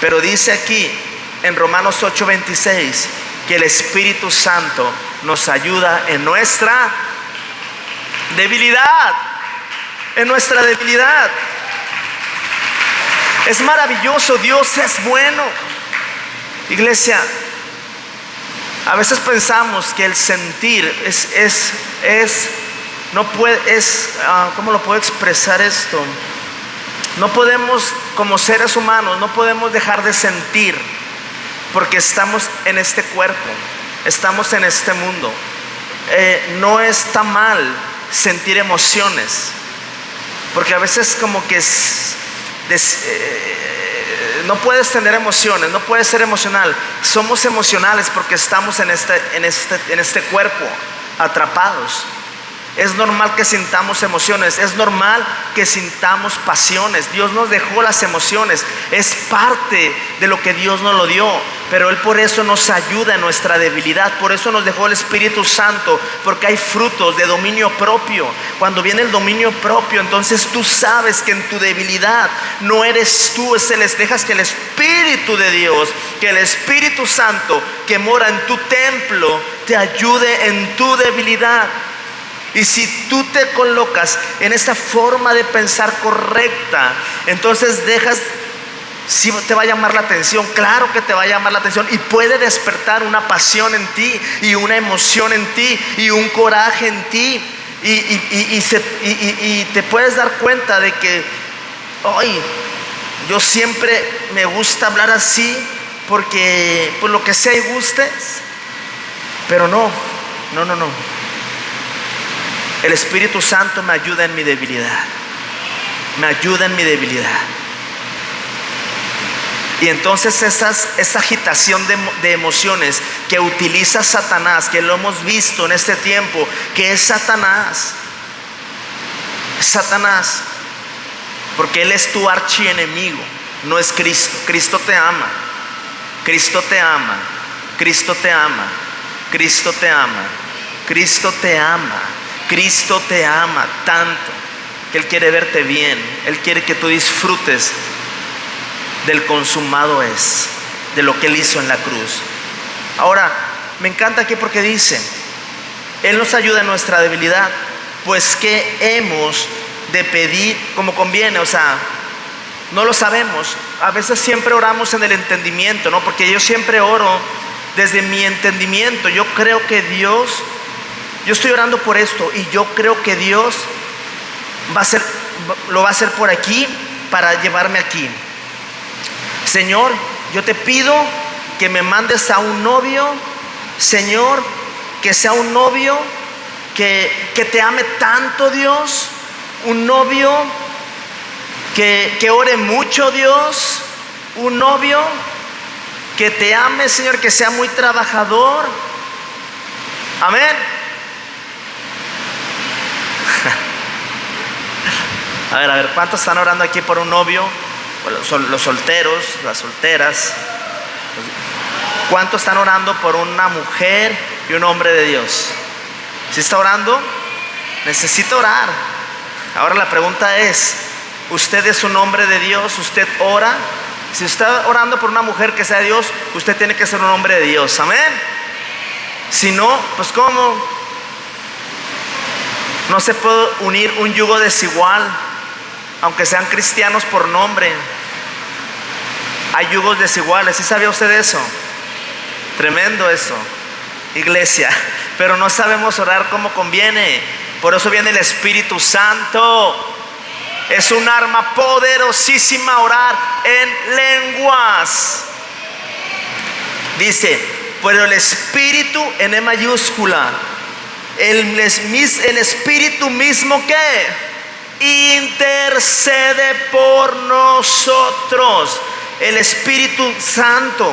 Pero dice aquí en Romanos 8:26 que el Espíritu Santo nos ayuda en nuestra debilidad. En nuestra debilidad. Es maravilloso, Dios es bueno. Iglesia, a veces pensamos que el sentir no puede, ¿cómo lo puedo expresar esto? No podemos, como seres humanos, no podemos dejar de sentir, porque estamos en este cuerpo, estamos en este mundo. No está mal sentir emociones, porque a veces como que no puedes tener emociones, no puedes ser emocional. Somos emocionales porque estamos en este cuerpo atrapados. Es normal que sintamos emociones, es normal que sintamos pasiones. Dios nos dejó las emociones, es parte de lo que Dios nos lo dio, pero Él por eso nos ayuda en nuestra debilidad. Por eso nos dejó el Espíritu Santo, porque hay frutos de dominio propio. Cuando viene el dominio propio, entonces tú sabes que en tu debilidad no eres tú, dejas que el Espíritu de Dios, que el Espíritu Santo que mora en tu templo te ayude en tu debilidad. Y si tú te colocas en esa forma de pensar correcta, entonces si te va a llamar la atención, claro que te va a llamar la atención, y puede despertar una pasión en ti, y una emoción en ti, y un coraje en ti, y te puedes dar cuenta de que hoy yo siempre me gusta hablar así, porque por lo que sea y gustes, pero no. El Espíritu Santo me ayuda en mi debilidad. Me ayuda en mi debilidad. Y entonces esa agitación de emociones que utiliza Satanás, que lo hemos visto en este tiempo, que es Satanás, porque Él es tu archienemigo, no es Cristo. Cristo te ama. Cristo te ama. Cristo te ama. Cristo te ama. Cristo te ama. Cristo te ama tanto que Él quiere verte bien. Él quiere que tú disfrutes del consumado de lo que Él hizo en la cruz. Ahora, me encanta aquí porque dice, Él nos ayuda en nuestra debilidad, pues que hemos de pedir como conviene. O sea, no lo sabemos. A veces siempre oramos en el entendimiento, ¿no? Porque yo siempre oro desde mi entendimiento. Yo creo que Dios, yo estoy orando por esto, y yo creo que Dios lo va a hacer por aquí para llevarme aquí. Señor, yo te pido que me mandes a un novio, Señor, que sea un novio que te ame tanto, Dios, un novio que ore mucho, Dios, un novio que te ame, Señor, que sea muy trabajador. Amén. A ver, ¿cuántos están orando aquí por un novio? Los solteros, las solteras. ¿Cuántos están orando por una mujer y un hombre de Dios? ¿Sí está orando? Necesita orar. Ahora la pregunta es, ¿usted es un hombre de Dios? ¿Usted ora? Si está orando por una mujer que sea de Dios, usted tiene que ser un hombre de Dios. Amén. Si no, pues ¿cómo? No se puede unir un yugo desigual, aunque sean cristianos por nombre. Hay yugos desiguales. ¿Sí sabía usted eso? Tremendo eso, iglesia. Pero no sabemos orar como conviene. Por eso viene el Espíritu Santo. Es un arma poderosísima orar en lenguas. Dice, pero el Espíritu en E mayúscula, el Espíritu mismo que intercede por nosotros. El Espíritu Santo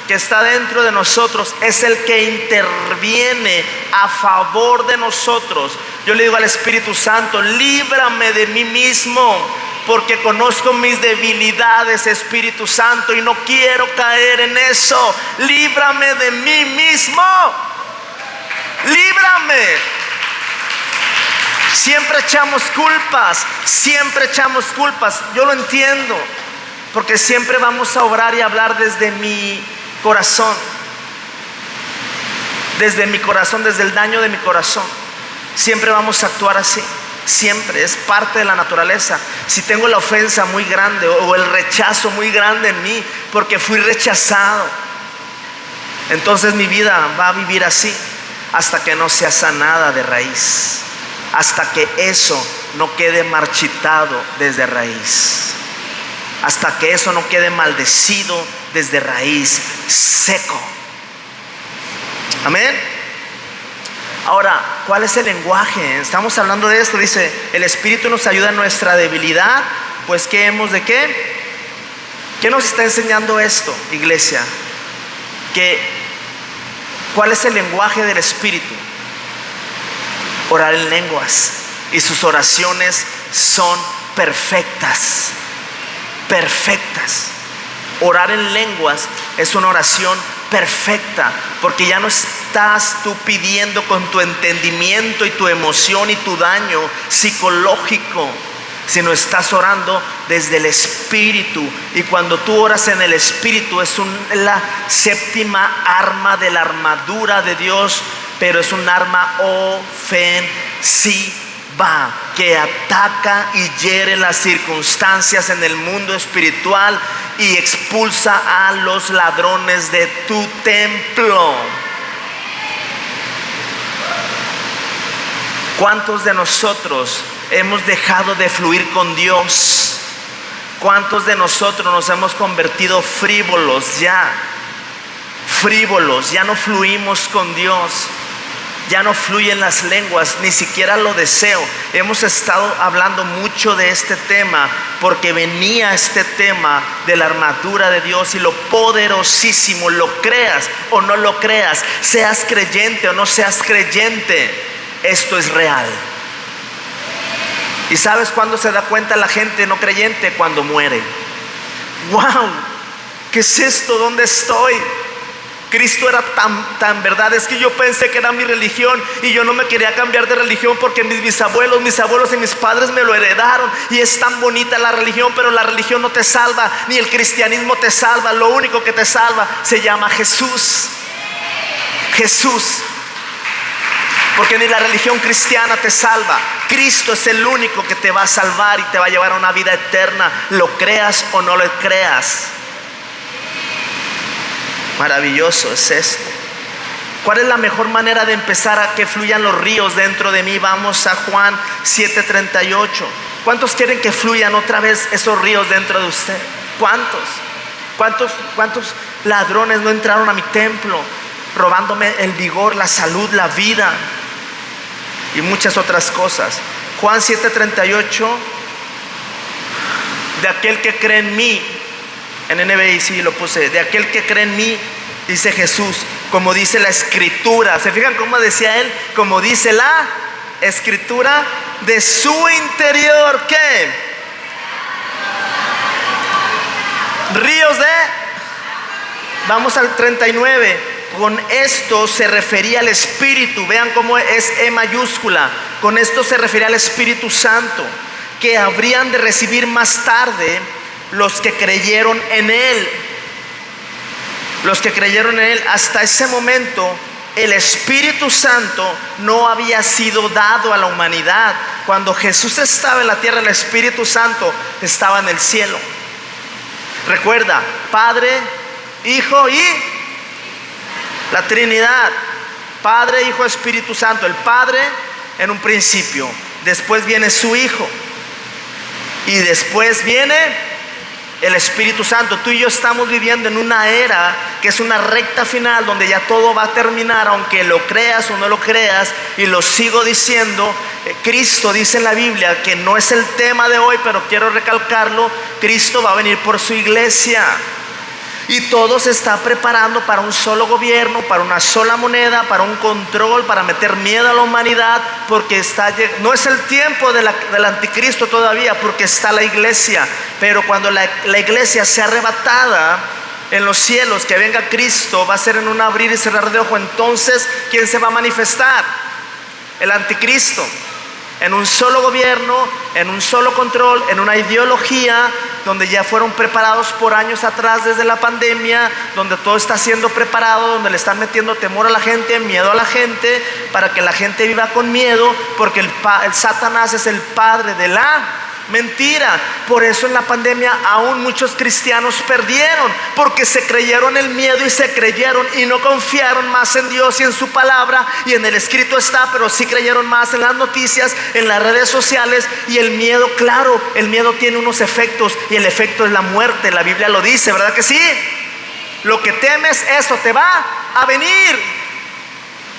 que está dentro de nosotros es el que interviene a favor de nosotros. Yo le digo al Espíritu Santo, líbrame de mí mismo, porque conozco mis debilidades, Espíritu Santo, y no quiero caer en eso. Líbrame de mí mismo. Líbrame. Siempre echamos culpas. Yo lo entiendo, porque siempre vamos a obrar y hablar desde mi corazón. desde mi corazón, desde el daño de mi corazón. Siempre vamos a actuar así, siempre, es parte de la naturaleza. Si tengo la ofensa muy grande o el rechazo muy grande en mí porque fui rechazado, entonces mi vida va a vivir así hasta que no sea sanada de raíz, hasta que eso no quede marchitado desde raíz, hasta que eso no quede maldecido desde raíz, seco. Amén. Ahora, ¿cuál es el lenguaje? Estamos hablando de esto. Dice, el Espíritu nos ayuda en nuestra debilidad. Pues, ¿qué hemos de qué? ¿Qué nos está enseñando esto, iglesia? ¿Cuál es el lenguaje del Espíritu? Orar en lenguas. Y sus oraciones son perfectas. Perfectas. Orar en lenguas es una oración perfecta, porque ya no estás tú pidiendo con tu entendimiento y tu emoción y tu daño psicológico, sino estás orando desde el Espíritu. Y cuando tú oras en el Espíritu es la séptima arma de la armadura de Dios, pero es un arma ofensiva que ataca y hiere las circunstancias en el mundo espiritual y expulsa a los ladrones de tu templo. ¿Cuántos de nosotros hemos dejado de fluir con Dios? ¿Cuántos de nosotros nos hemos convertido frívolos ya? Frívolos, ya no fluimos con Dios. Ya no fluyen las lenguas, ni siquiera lo deseo. Hemos estado hablando mucho de este tema porque venía este tema de la armadura de Dios y lo poderosísimo, lo creas o no lo creas, seas creyente o no seas creyente, esto es real. ¿Y sabes cuándo se da cuenta la gente no creyente? Cuando muere. ¡Wow! ¿Qué es esto? ¿Dónde estoy? Cristo era tan verdad. Es que yo pensé que era mi religión y yo no me quería cambiar de religión porque mis bisabuelos y mis padres me lo heredaron. Y es tan bonita la religión, pero la religión no te salva, ni el cristianismo te salva. Lo único que te salva se llama Jesús. Jesús. Porque ni la religión cristiana te salva. Cristo es el único que te va a salvar y te va a llevar a una vida eterna, lo creas o no lo creas. Maravilloso es esto. ¿Cuál es la mejor manera de empezar a que fluyan los ríos dentro de mí? Vamos a Juan 7:38. ¿Cuántos quieren que fluyan otra vez esos ríos dentro de usted? ¿Cuántos ladrones no entraron a mi templo robándome el vigor, la salud, la vida y muchas otras cosas? Juan 7:38. De aquel que cree en mí, en NBI sí lo puse, de aquel que cree en mí, dice Jesús, como dice la Escritura. ¿Se fijan cómo decía él? Como dice la Escritura, de su interior, ¿qué? Ríos de... Vamos al 39. Con esto se refería al Espíritu. Vean cómo es E mayúscula. Con esto se refería al Espíritu Santo, que habrían de recibir más tarde los que creyeron en Él. Los que creyeron en Él. Hasta ese momento el Espíritu Santo no había sido dado a la humanidad. Cuando Jesús estaba en la tierra, el Espíritu Santo estaba en el cielo. Recuerda, Padre, Hijo y la Trinidad. Padre, Hijo, Espíritu Santo. El Padre en un principio, después viene su Hijo y después viene el Espíritu Santo. Tú y yo estamos viviendo en una era que es una recta final donde ya todo va a terminar, aunque lo creas o no lo creas. Y lo sigo diciendo, Cristo dice en la Biblia, que no es el tema de hoy, pero quiero recalcarlo, Cristo va a venir por su iglesia. Y todo se está preparando para un solo gobierno, para una sola moneda, para un control, para meter miedo a la humanidad, porque no es el tiempo del anticristo todavía, porque está la iglesia. Pero cuando la iglesia sea arrebatada en los cielos, que venga Cristo, va a ser en un abrir y cerrar de ojo. Entonces, ¿quién se va a manifestar? El anticristo. En un solo gobierno, en un solo control, en una ideología, donde ya fueron preparados por años atrás desde la pandemia, donde todo está siendo preparado, donde le están metiendo temor a la gente, miedo a la gente, para que la gente viva con miedo, porque el Satanás es el padre de la mentira. Por eso en la pandemia aún muchos cristianos perdieron, porque se creyeron el miedo y se creyeron y no confiaron más en Dios y en su palabra, y en el escrito está, pero sí creyeron más en las noticias, en las redes sociales. Y el miedo, claro, el miedo tiene unos efectos, y el efecto es la muerte. La Biblia lo dice, ¿verdad que sí? Lo que temes, eso te va a venir.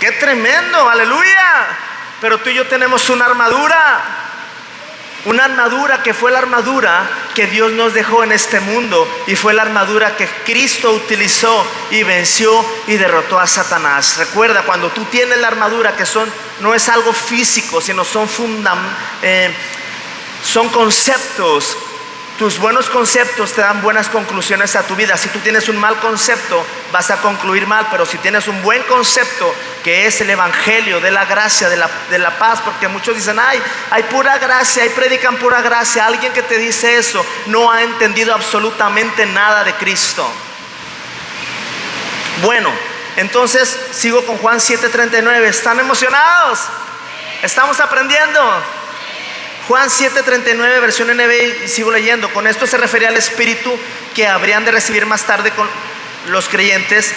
¡Qué tremendo! ¡Aleluya! Pero tú y yo tenemos una armadura. Una armadura que fue la armadura que Dios nos dejó en este mundo, y fue la armadura que Cristo utilizó y venció y derrotó a Satanás. Recuerda, cuando tú tienes la armadura, que no es algo físico, sino son conceptos. Tus buenos conceptos te dan buenas conclusiones a tu vida. Si tú tienes un mal concepto, vas a concluir mal. Pero si tienes un buen concepto, que es el evangelio de la gracia, de la paz, porque muchos dicen, hay pura gracia, predican pura gracia. Alguien que te dice eso no ha entendido absolutamente nada de Cristo. Bueno, entonces sigo con Juan 7:39. ¿Están emocionados? ¿Estamos aprendiendo? Juan 7:39, versión NBI, y sigo leyendo. Con esto se refería al Espíritu que habrían de recibir más tarde con los creyentes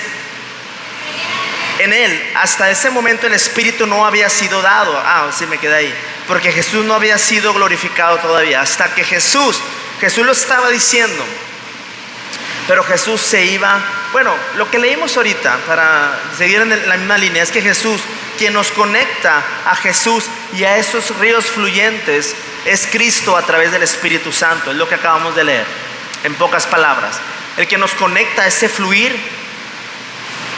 en Él. Hasta ese momento el Espíritu no había sido dado. Sí, me quedé ahí. Porque Jesús no había sido glorificado todavía. Hasta que Jesús lo estaba diciendo. Pero Jesús se iba. Bueno, lo que leímos ahorita, para seguir en la misma línea, es que Jesús, quien nos conecta a Jesús y a esos ríos fluyentes, es Cristo a través del Espíritu Santo. Es lo que acabamos de leer, en pocas palabras. El que nos conecta a ese fluir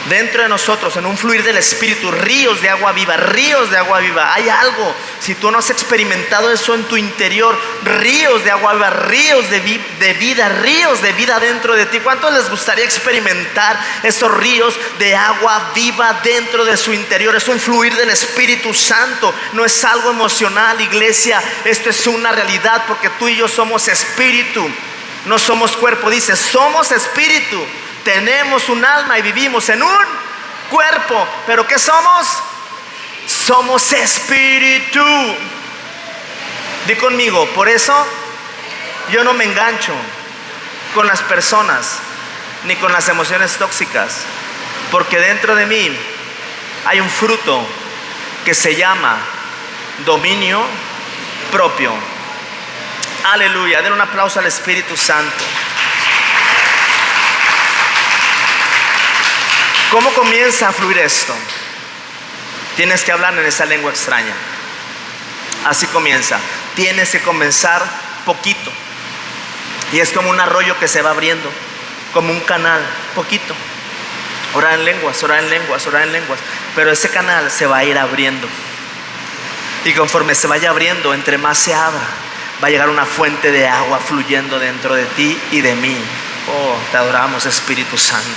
dentro de nosotros, en un fluir del Espíritu, ríos de agua viva, ríos de agua viva. Hay algo, si tú no has experimentado eso en tu interior, ríos de agua viva, ríos de vida dentro de ti. ¿Cuántos les gustaría experimentar esos ríos de agua viva dentro de su interior? Es un fluir del Espíritu Santo, no es algo emocional, iglesia. Esto es una realidad, porque tú y yo somos espíritu, no somos cuerpo. Dice, somos espíritu. Tenemos un alma y vivimos en un cuerpo. ¿Pero qué somos? Somos espíritu. Di conmigo, por eso yo no me engancho con las personas ni con las emociones tóxicas, porque dentro de mí hay un fruto que se llama dominio propio. Aleluya. Den un aplauso al Espíritu Santo. ¿Cómo comienza a fluir esto? Tienes que hablar en esa lengua extraña. Así comienza. Tienes que comenzar poquito. Y es como un arroyo que se va abriendo, como un canal, poquito. Orar en lenguas, orar en lenguas, orar en lenguas. Pero ese canal se va a ir abriendo. Y conforme se vaya abriendo, entre más se abra, va a llegar una fuente de agua fluyendo dentro de ti y de mí. Oh, te adoramos, Espíritu Santo.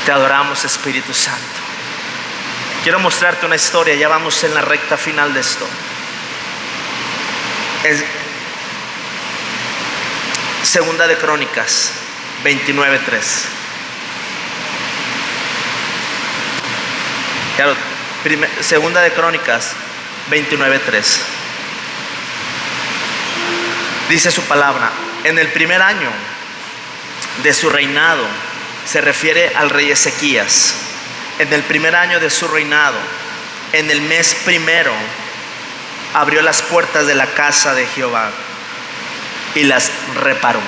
Te adoramos, Espíritu Santo. Quiero mostrarte una historia. Ya vamos en la recta final de esto. Es Segunda de Crónicas 29:3. Claro, Segunda de Crónicas 29:3. Dice su palabra: en el primer año de su reinado, se refiere al rey Ezequías. En el primer año de su reinado, en el mes primero, abrió las puertas de la casa de Jehová y las reparó.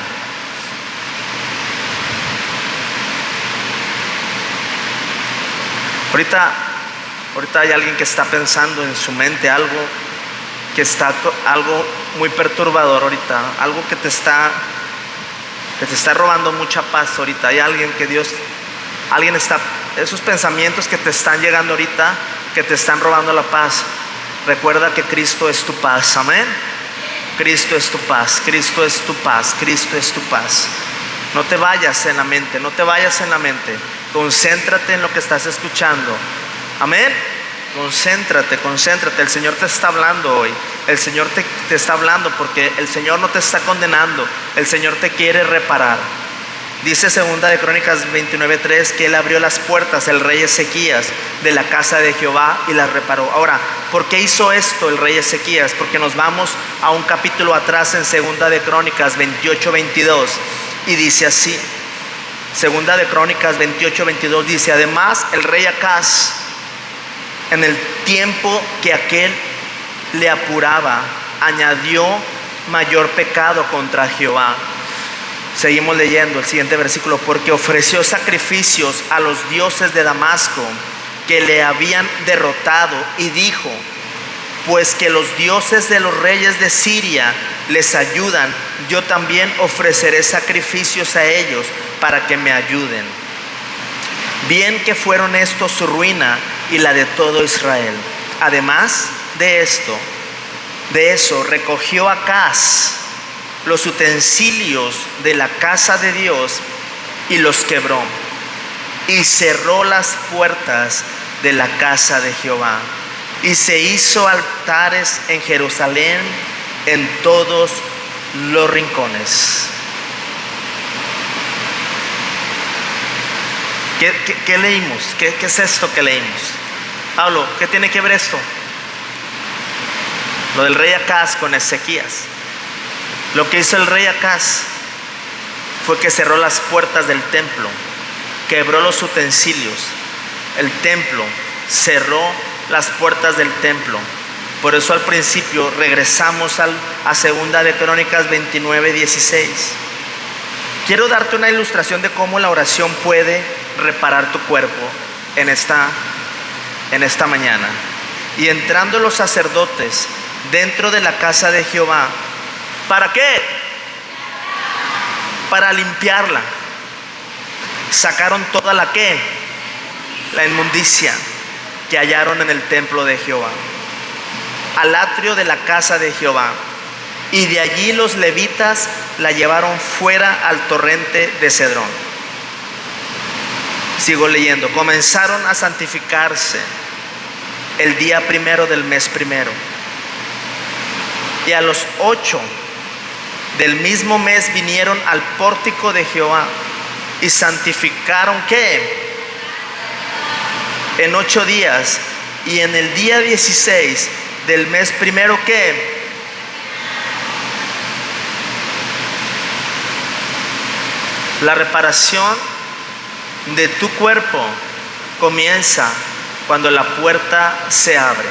Ahorita hay alguien que está pensando en su mente algo muy perturbador ahorita, algo que te está robando mucha paz ahorita. Hay alguien esos pensamientos que te están llegando ahorita, que te están robando la paz. Recuerda que Cristo es tu paz. Amén. Cristo es tu paz, Cristo es tu paz, Cristo es tu paz. No te vayas en la mente, no te vayas en la mente. Concéntrate en lo que estás escuchando. Amén. Concéntrate. El Señor te está hablando hoy. El Señor te está hablando, porque el Señor no te está condenando. El Señor te quiere reparar. Dice segunda de Crónicas 29:3 que Él abrió las puertas, el rey Ezequías, de la casa de Jehová y las reparó. Ahora, ¿por qué hizo esto el rey Ezequías? Porque nos vamos a un capítulo atrás en segunda de Crónicas 28:22 y dice así. Segunda de Crónicas 28:22 dice: además el rey Acaz, en el tiempo que aquel le apuraba, añadió mayor pecado contra Jehová. Seguimos leyendo el siguiente versículo: porque ofreció sacrificios a los dioses de Damasco que le habían derrotado, y dijo: pues que los dioses de los reyes de Siria les ayudan, yo también ofreceré sacrificios a ellos para que me ayuden. Bien que fueron estos su ruina y la de todo Israel. Además de eso recogió Acaz los utensilios de la casa de Dios y los quebró, y cerró las puertas de la casa de Jehová, y se hizo altares en Jerusalén en todos los rincones. ¿Qué leímos? ¿Qué es esto que leímos? Pablo, ¿qué tiene que ver esto? Lo del rey Acaz con Ezequías. Lo que hizo el rey Acaz fue que cerró las puertas del templo, quebró los utensilios. El templo, cerró las puertas del templo. Por eso al principio regresamos a segunda de Crónicas 29:16. Quiero darte una ilustración de cómo la oración puede reparar tu cuerpo en esta mañana. Y entrando los sacerdotes dentro de la casa de Jehová, ¿para qué? Para limpiarla. Sacaron toda la inmundicia que hallaron en el templo de Jehová, al atrio de la casa de Jehová, y de allí los levitas la llevaron fuera al torrente de Cedrón. Sigo leyendo. Comenzaron a santificarse el día primero del mes primero, y a los 8 del mismo mes vinieron al pórtico de Jehová y santificaron ¿qué? En 8 días, y en el día 16 del mes primero ¿qué? La reparación de tu cuerpo comienza cuando la puerta se abre.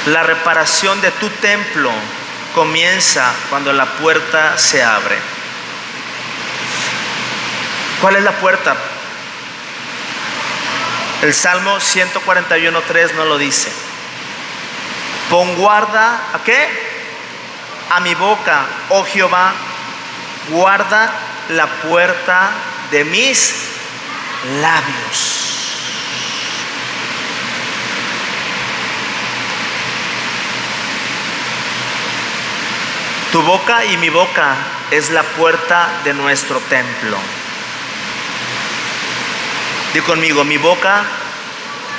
La reparación de tu templo comienza cuando la puerta se abre. ¿Cuál es la puerta? El Salmo 141:3 nos lo dice. Pon guarda ¿a qué? A mi boca, oh Jehová, guarda la puerta de mis labios. Tu boca y mi boca es la puerta de nuestro templo. Di conmigo: mi boca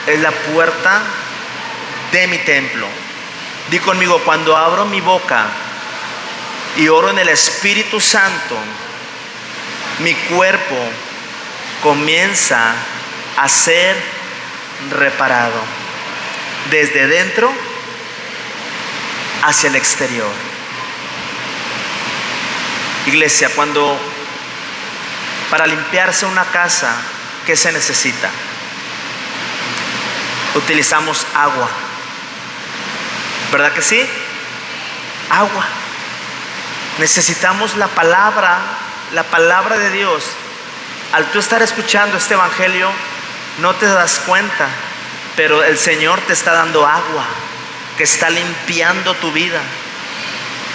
es la puerta de mi templo. Di conmigo: cuando abro mi boca y oro en el Espíritu Santo, mi cuerpo comienza a ser reparado desde dentro hacia el exterior. Iglesia, para limpiarse una casa, ¿qué se necesita? Utilizamos agua, ¿verdad que sí? Agua. Necesitamos la palabra de Dios. Al tú estar escuchando este evangelio, no te das cuenta, pero el Señor te está dando agua que está limpiando tu vida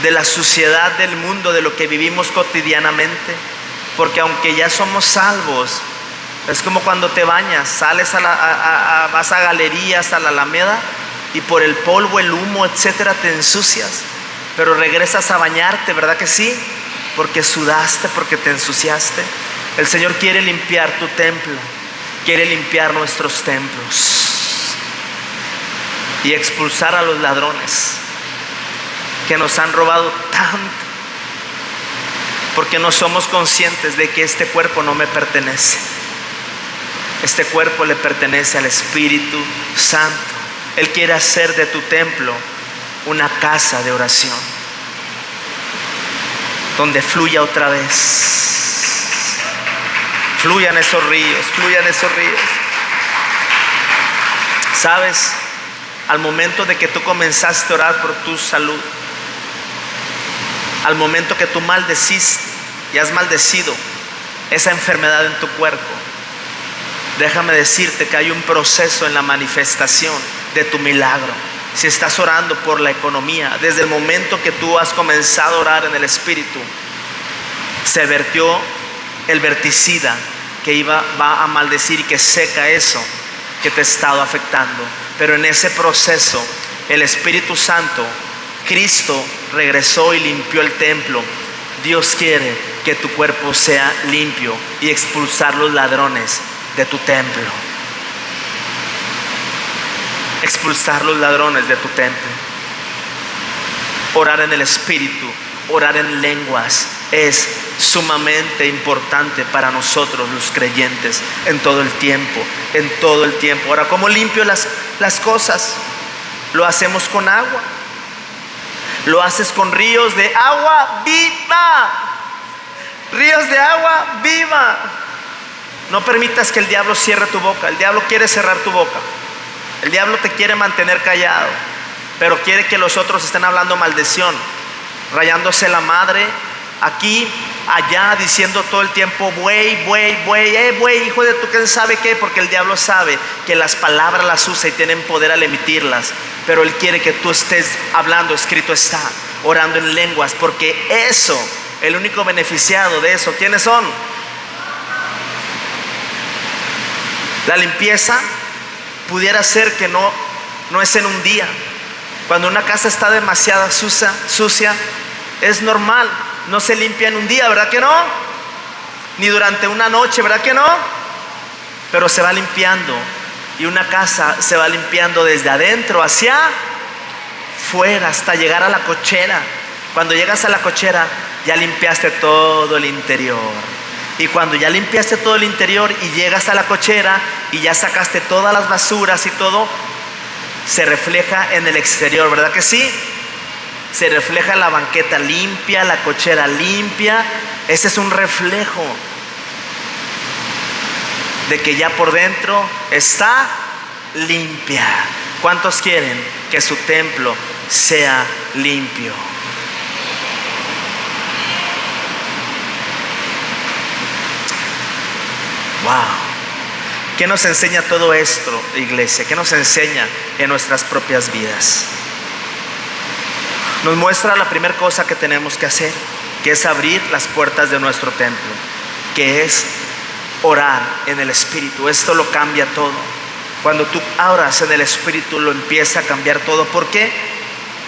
de la suciedad del mundo, de lo que vivimos cotidianamente. Porque aunque ya somos salvos, es como cuando te bañas, sales vas a galerías, a la Alameda, y por el polvo, el humo, etcétera, te ensucias. Pero regresas a bañarte, ¿verdad que sí? Porque sudaste, porque te ensuciaste. El Señor quiere limpiar tu templo, quiere limpiar nuestros templos. y expulsar a los ladrones que nos han robado tanto, porque no somos conscientes de que este cuerpo no me pertenece. Este cuerpo le pertenece al Espíritu Santo. Él quiere hacer de tu templo una casa de oración, donde fluya otra vez. Fluyan esos ríos, fluyan esos ríos. ¿Sabes? Al momento de que tú comenzaste a orar por tu salud, al momento que tú maldeciste y has maldecido esa enfermedad en tu cuerpo, déjame decirte que hay un proceso en la manifestación de tu milagro. Si estás orando por la economía, desde el momento que tú has comenzado a orar en el Espíritu, se vertió el verticida que va a maldecir y que seca eso que te ha estado afectando. Pero en ese proceso, el Espíritu Santo, Cristo, regresó y limpió el templo. Dios quiere que tu cuerpo sea limpio y expulsar los ladrones de tu templo. Expulsar los ladrones de tu templo. Orar en el Espíritu, orar en lenguas es sumamente importante para nosotros los creyentes en todo el tiempo, en todo el tiempo. Ahora, ¿cómo limpio las cosas? Lo hacemos con agua. Lo haces con ríos de agua viva. Ríos de agua viva. No permitas que el diablo cierre tu boca. El diablo quiere cerrar tu boca. El diablo te quiere mantener callado, pero quiere que los otros estén hablando maldición, rayándose la madre aquí, allá, diciendo todo el tiempo buey, hijo de tu quién sabe qué, porque el diablo sabe que las palabras las usa y tienen poder al emitirlas. Pero él quiere que tú estés hablando, escrito está, orando en lenguas, porque eso, el único beneficiado de eso, ¿quiénes son? La limpieza pudiera ser que no es en un día. Cuando una casa está demasiado sucia, es normal, no se limpia en un día, ¿verdad que no? Ni durante una noche, ¿verdad que no? Pero se va limpiando, y una casa se va limpiando desde adentro hacia fuera hasta llegar a la cochera. Cuando llegas a la cochera, ya limpiaste todo el interior. Y cuando ya limpiaste todo el interior y llegas a la cochera y ya sacaste todas las basuras y todo, se refleja en el exterior, ¿verdad que sí? Se refleja la banqueta limpia, la cochera limpia. Ese es un reflejo de que ya por dentro está limpia. ¿Cuántos quieren que su templo sea limpio? Wow. ¿Qué nos enseña todo esto, iglesia? ¿Qué nos enseña en nuestras propias vidas? Nos muestra la primera cosa que tenemos que hacer, que es abrir las puertas de nuestro templo, que es orar en el Espíritu. Esto lo cambia todo. Cuando tú oras en el Espíritu, lo empieza a cambiar todo. ¿Por qué?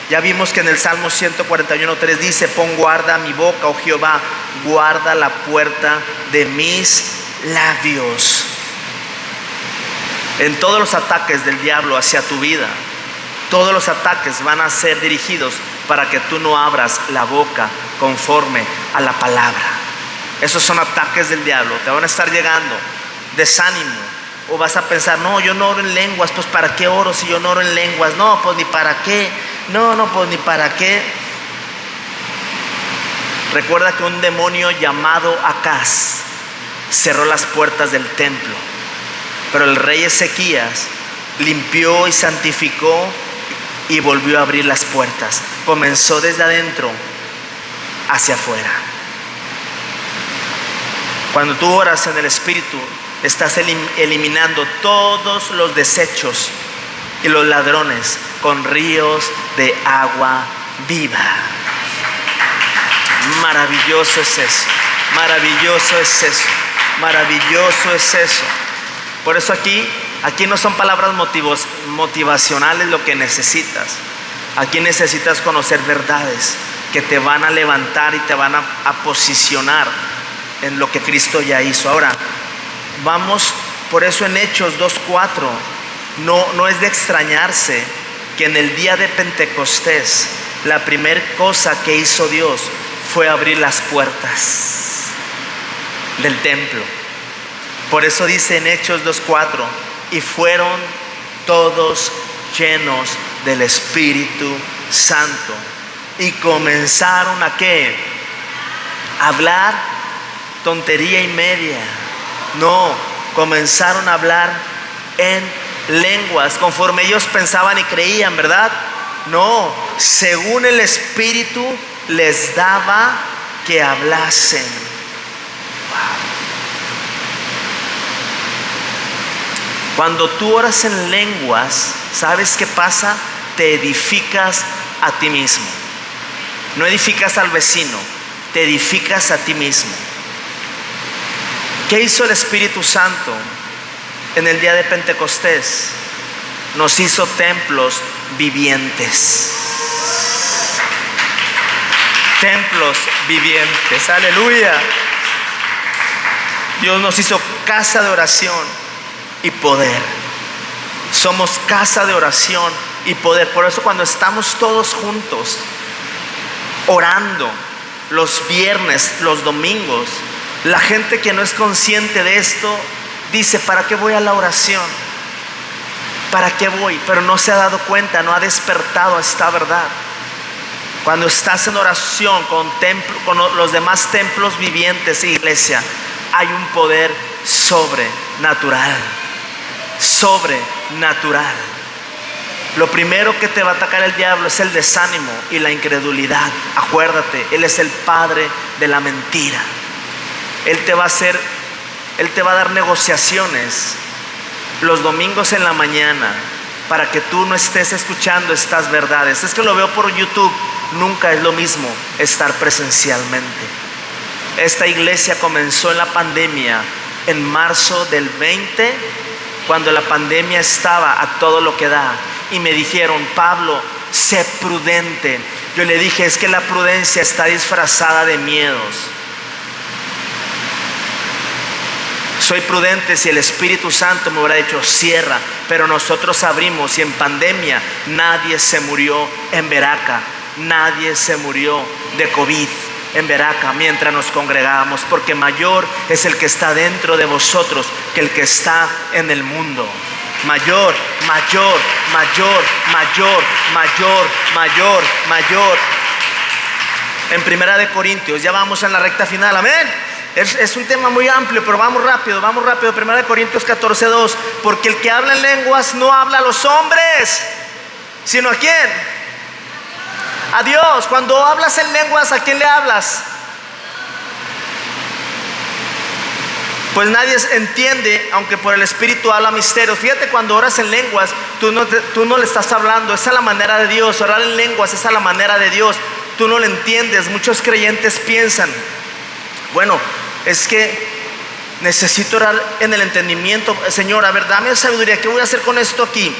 Ya vimos que en el Salmo 141:3 dice: pon guarda a mi boca, oh Jehová, guarda la puerta de mis labios. En todos los ataques del diablo hacia tu vida, todos los ataques van a ser dirigidos para que tú no abras la boca conforme a la palabra. Esos son ataques del diablo. Te van a estar llegando desánimo, o vas a pensar: no, yo no oro en lenguas, pues ¿para qué oro si yo no oro en lenguas? No, pues ni para qué. No, pues ni para qué. Recuerda que un demonio llamado Acaz cerró las puertas del templo, pero el rey Ezequías limpió y santificó y volvió a abrir las puertas. Comenzó desde adentro hacia afuera. Cuando tú oras en el Espíritu, estás eliminando todos los desechos y los ladrones con ríos de agua viva. Maravilloso es eso, maravilloso es eso, maravilloso es eso. Por eso aquí no son palabras motivacionales lo que necesitas. Aquí necesitas conocer verdades que te van a levantar y te van a posicionar en lo que Cristo ya hizo. Ahora, vamos, por eso en Hechos 2:4 no es de extrañarse que en el día de Pentecostés la primera cosa que hizo Dios fue abrir las puertas del templo. Por eso dice en Hechos 2:4, y fueron todos llenos del Espíritu Santo y comenzaron a ¿qué? A hablar tontería y media. No, comenzaron a hablar en lenguas conforme ellos pensaban y creían, ¿verdad? No, según el Espíritu les daba que hablasen. Cuando tú oras en lenguas, ¿sabes qué pasa? Te edificas a ti mismo. No edificas al vecino, te edificas a ti mismo. ¿Qué hizo el Espíritu Santo en el día de Pentecostés? Nos hizo templos vivientes. Templos vivientes, aleluya. Dios nos hizo casa de oración y poder. Somos casa de oración y poder. Por eso cuando estamos todos juntos orando los viernes, los domingos, la gente que no es consciente de esto dice: ¿para qué voy a la oración? ¿Para qué voy? Pero no se ha dado cuenta, no ha despertado a esta verdad. Cuando estás en oración con los demás templos vivientes, iglesia, hay un poder sobrenatural. Sobrenatural. Lo primero que te va a atacar el diablo es el desánimo y la incredulidad. Acuérdate, él es el padre de la mentira. Él te va a dar negociaciones los domingos en la mañana para que tú no estés escuchando estas verdades. Es que lo veo por YouTube. Nunca es lo mismo estar presencialmente. Esta iglesia comenzó en la pandemia en marzo del 20, cuando la pandemia estaba a todo lo que da, y me dijeron: Pablo, sé prudente. Yo le dije: es que la prudencia está disfrazada de miedos. Soy prudente si el Espíritu Santo me hubiera dicho: cierra, pero nosotros abrimos, y en pandemia nadie se murió en Veraca, nadie se murió de COVID en Veraca mientras nos congregábamos, porque mayor es el que está dentro de vosotros que el que está en el mundo. Mayor, mayor, mayor, mayor, mayor, mayor, mayor. En Primera de Corintios, ya vamos en la recta final, amén. Es un tema muy amplio, pero vamos rápido. Primera de Corintios 14:2, porque el que habla en lenguas no habla a los hombres, sino ¿a quién? A Dios. Cuando hablas en lenguas, ¿a quién le hablas? Pues nadie entiende, aunque por el Espíritu habla misterios. Fíjate, cuando oras en lenguas, tú no le estás hablando. Esa es la manera de Dios. Orar en lenguas, esa es la manera de Dios. Tú no lo entiendes. Muchos creyentes piensan: bueno, es que necesito orar en el entendimiento. Señor, a ver, dame sabiduría. ¿Qué voy a hacer con esto aquí?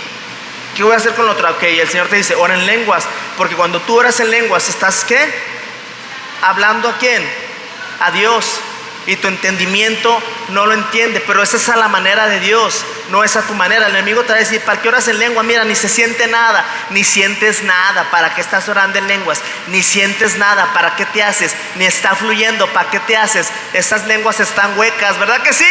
¿Qué voy a hacer con lo otro? Ok, el Señor te dice: ora en lenguas. Porque cuando tú oras en lenguas, ¿estás qué? ¿Hablando a quién? A Dios. Y tu entendimiento no lo entiende, pero esa es a la manera de Dios, no es a tu manera. El enemigo te va a decir: ¿para qué oras en lengua? Mira, ni se siente nada, ni sientes nada. ¿Para qué estás orando en lenguas? Ni sientes nada. ¿Para qué te haces? Ni está fluyendo. ¿Para qué te haces? Esas lenguas están huecas, ¿verdad que sí?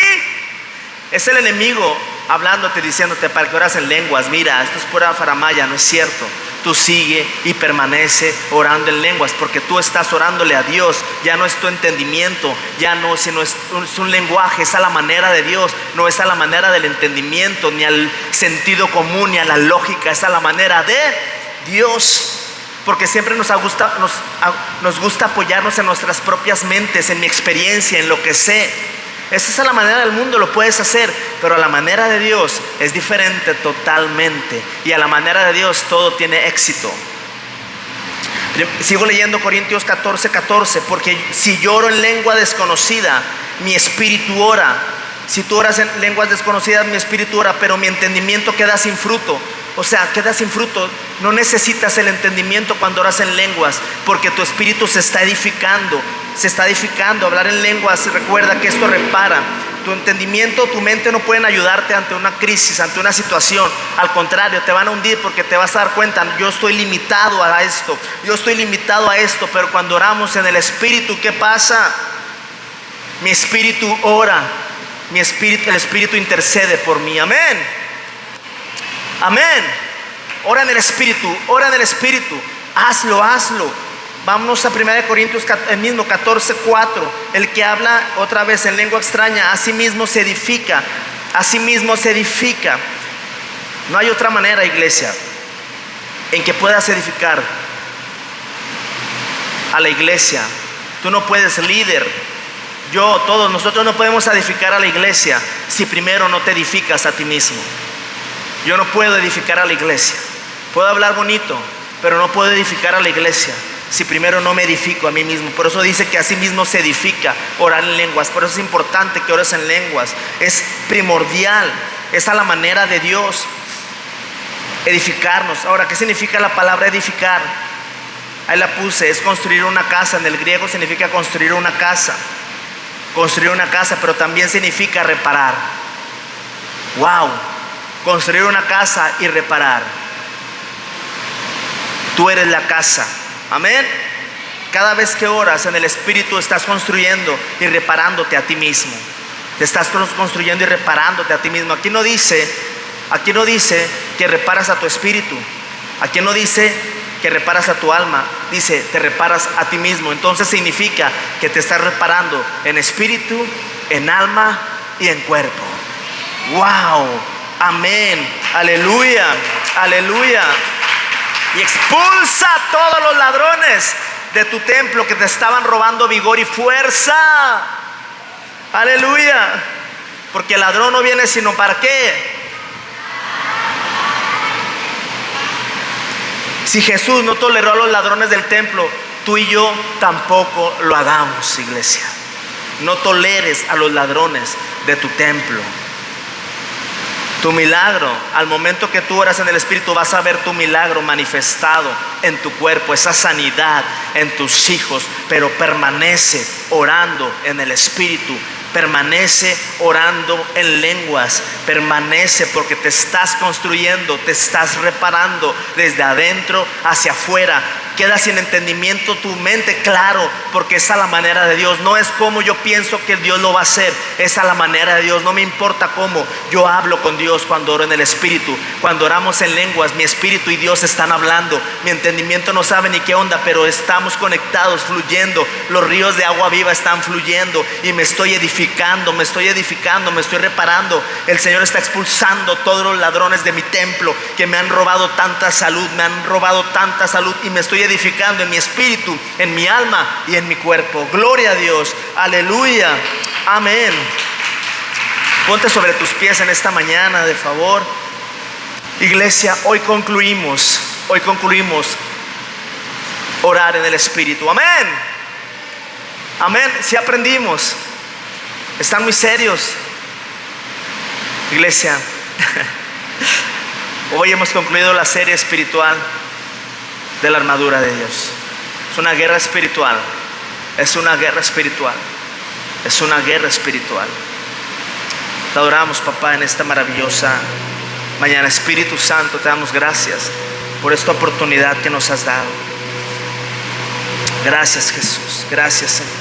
Es el enemigo hablándote, diciéndote: ¿para qué oras en lenguas? Mira, esto es pura faramaya. No es cierto. Tú sigue y permanece orando en lenguas, porque tú estás orándole a Dios. Ya no es tu entendimiento, ya no, sino es un lenguaje. Es a la manera de Dios, no es a la manera del entendimiento, ni al sentido común, ni a la lógica. Es a la manera de Dios. Porque siempre nos gusta apoyarnos en nuestras propias mentes, en mi experiencia, en lo que sé. Esa es a la manera del mundo, lo puedes hacer, pero a la manera de Dios es diferente totalmente. Y a la manera de Dios todo tiene éxito. Sigo leyendo Corintios 14:14, porque si yo oro en lengua desconocida, mi espíritu ora. Si tú oras en lenguas desconocidas, mi espíritu ora, pero mi entendimiento queda sin fruto. O sea, queda sin fruto. No necesitas el entendimiento cuando oras en lenguas, porque tu espíritu se está edificando. Hablar en lenguas, recuerda que esto repara tu entendimiento, tu mente no pueden ayudarte ante una crisis, ante una situación. Al contrario, te van a hundir porque te vas a dar cuenta, yo estoy limitado a esto, yo estoy limitado a esto. Pero cuando oramos en el Espíritu, ¿qué pasa? Mi espíritu ora, el Espíritu intercede por mí. Amén. Amén. Ora en el Espíritu, ora en el Espíritu. Hazlo, hazlo. Vámonos a 1 Corintios, el mismo 14:4. El que habla otra vez en lengua extraña, a sí mismo se edifica. A sí mismo se edifica. No hay otra manera, iglesia, en que puedas edificar a la iglesia. Tú no puedes, líder, yo, todos nosotros no podemos edificar a la iglesia si primero no te edificas a ti mismo. Yo no puedo edificar a la iglesia. Puedo hablar bonito, pero no puedo edificar a la iglesia si primero no me edifico a mí mismo. Por eso dice que a sí mismo se edifica orar en lenguas. Por eso es importante que ores en lenguas. Es primordial. Es a la manera de Dios edificarnos. Ahora, ¿qué significa la palabra edificar? Ahí la puse, es construir una casa. En el griego significa construir una casa. Construir una casa, pero también significa reparar. Wow, construir una casa y reparar. Tú eres la casa. Amén. Cada vez que oras en el Espíritu estás construyendo y reparándote a ti mismo. Te estás construyendo y reparándote a ti mismo. Aquí no dice que reparas a tu espíritu. Aquí no dice que reparas a tu alma. Dice, te reparas a ti mismo. Entonces significa que te estás reparando en espíritu, en alma y en cuerpo. Wow. Amén. Aleluya. Aleluya. Y expulsa a todos los ladrones de tu templo que te estaban robando vigor y fuerza. Aleluya. Porque el ladrón no viene sino ¿para qué? Si Jesús no toleró a los ladrones del templo, tú y yo tampoco lo hagamos, iglesia. No toleres a los ladrones de tu templo. Tu milagro, al momento que tú oras en el Espíritu, vas a ver tu milagro manifestado en tu cuerpo, esa sanidad en tus hijos. Pero permanece orando en el Espíritu, permanece orando en lenguas, permanece, porque te estás construyendo, te estás reparando desde adentro hacia afuera. Queda sin entendimiento tu mente, claro, porque es a la manera de Dios. No es como yo pienso que Dios lo va a hacer, es a la manera de Dios. No me importa cómo, yo hablo con Dios cuando oro en el Espíritu. Cuando oramos en lenguas, mi espíritu y Dios están hablando. Mi entendimiento no sabe ni qué onda, pero estamos conectados, fluyendo. Los ríos de agua viva están fluyendo y me estoy edificando, me estoy reparando. El Señor está expulsando todos los ladrones de mi templo que me han robado tanta salud, y me estoy edificando en mi espíritu, en mi alma y en mi cuerpo. Gloria a Dios. Aleluya. Amén. Ponte sobre tus pies en esta mañana, de favor. Iglesia, hoy concluimos orar en el Espíritu. Amén. Amén. Si aprendimos. Están muy serios, iglesia. Hoy hemos concluido la serie espiritual de la armadura de Dios. Es una guerra espiritual. Es una guerra espiritual. Es una guerra espiritual. Te adoramos, papá, en esta maravillosa mañana. Espíritu Santo, te damos gracias por esta oportunidad que nos has dado. Gracias, Jesús. Gracias, Señor.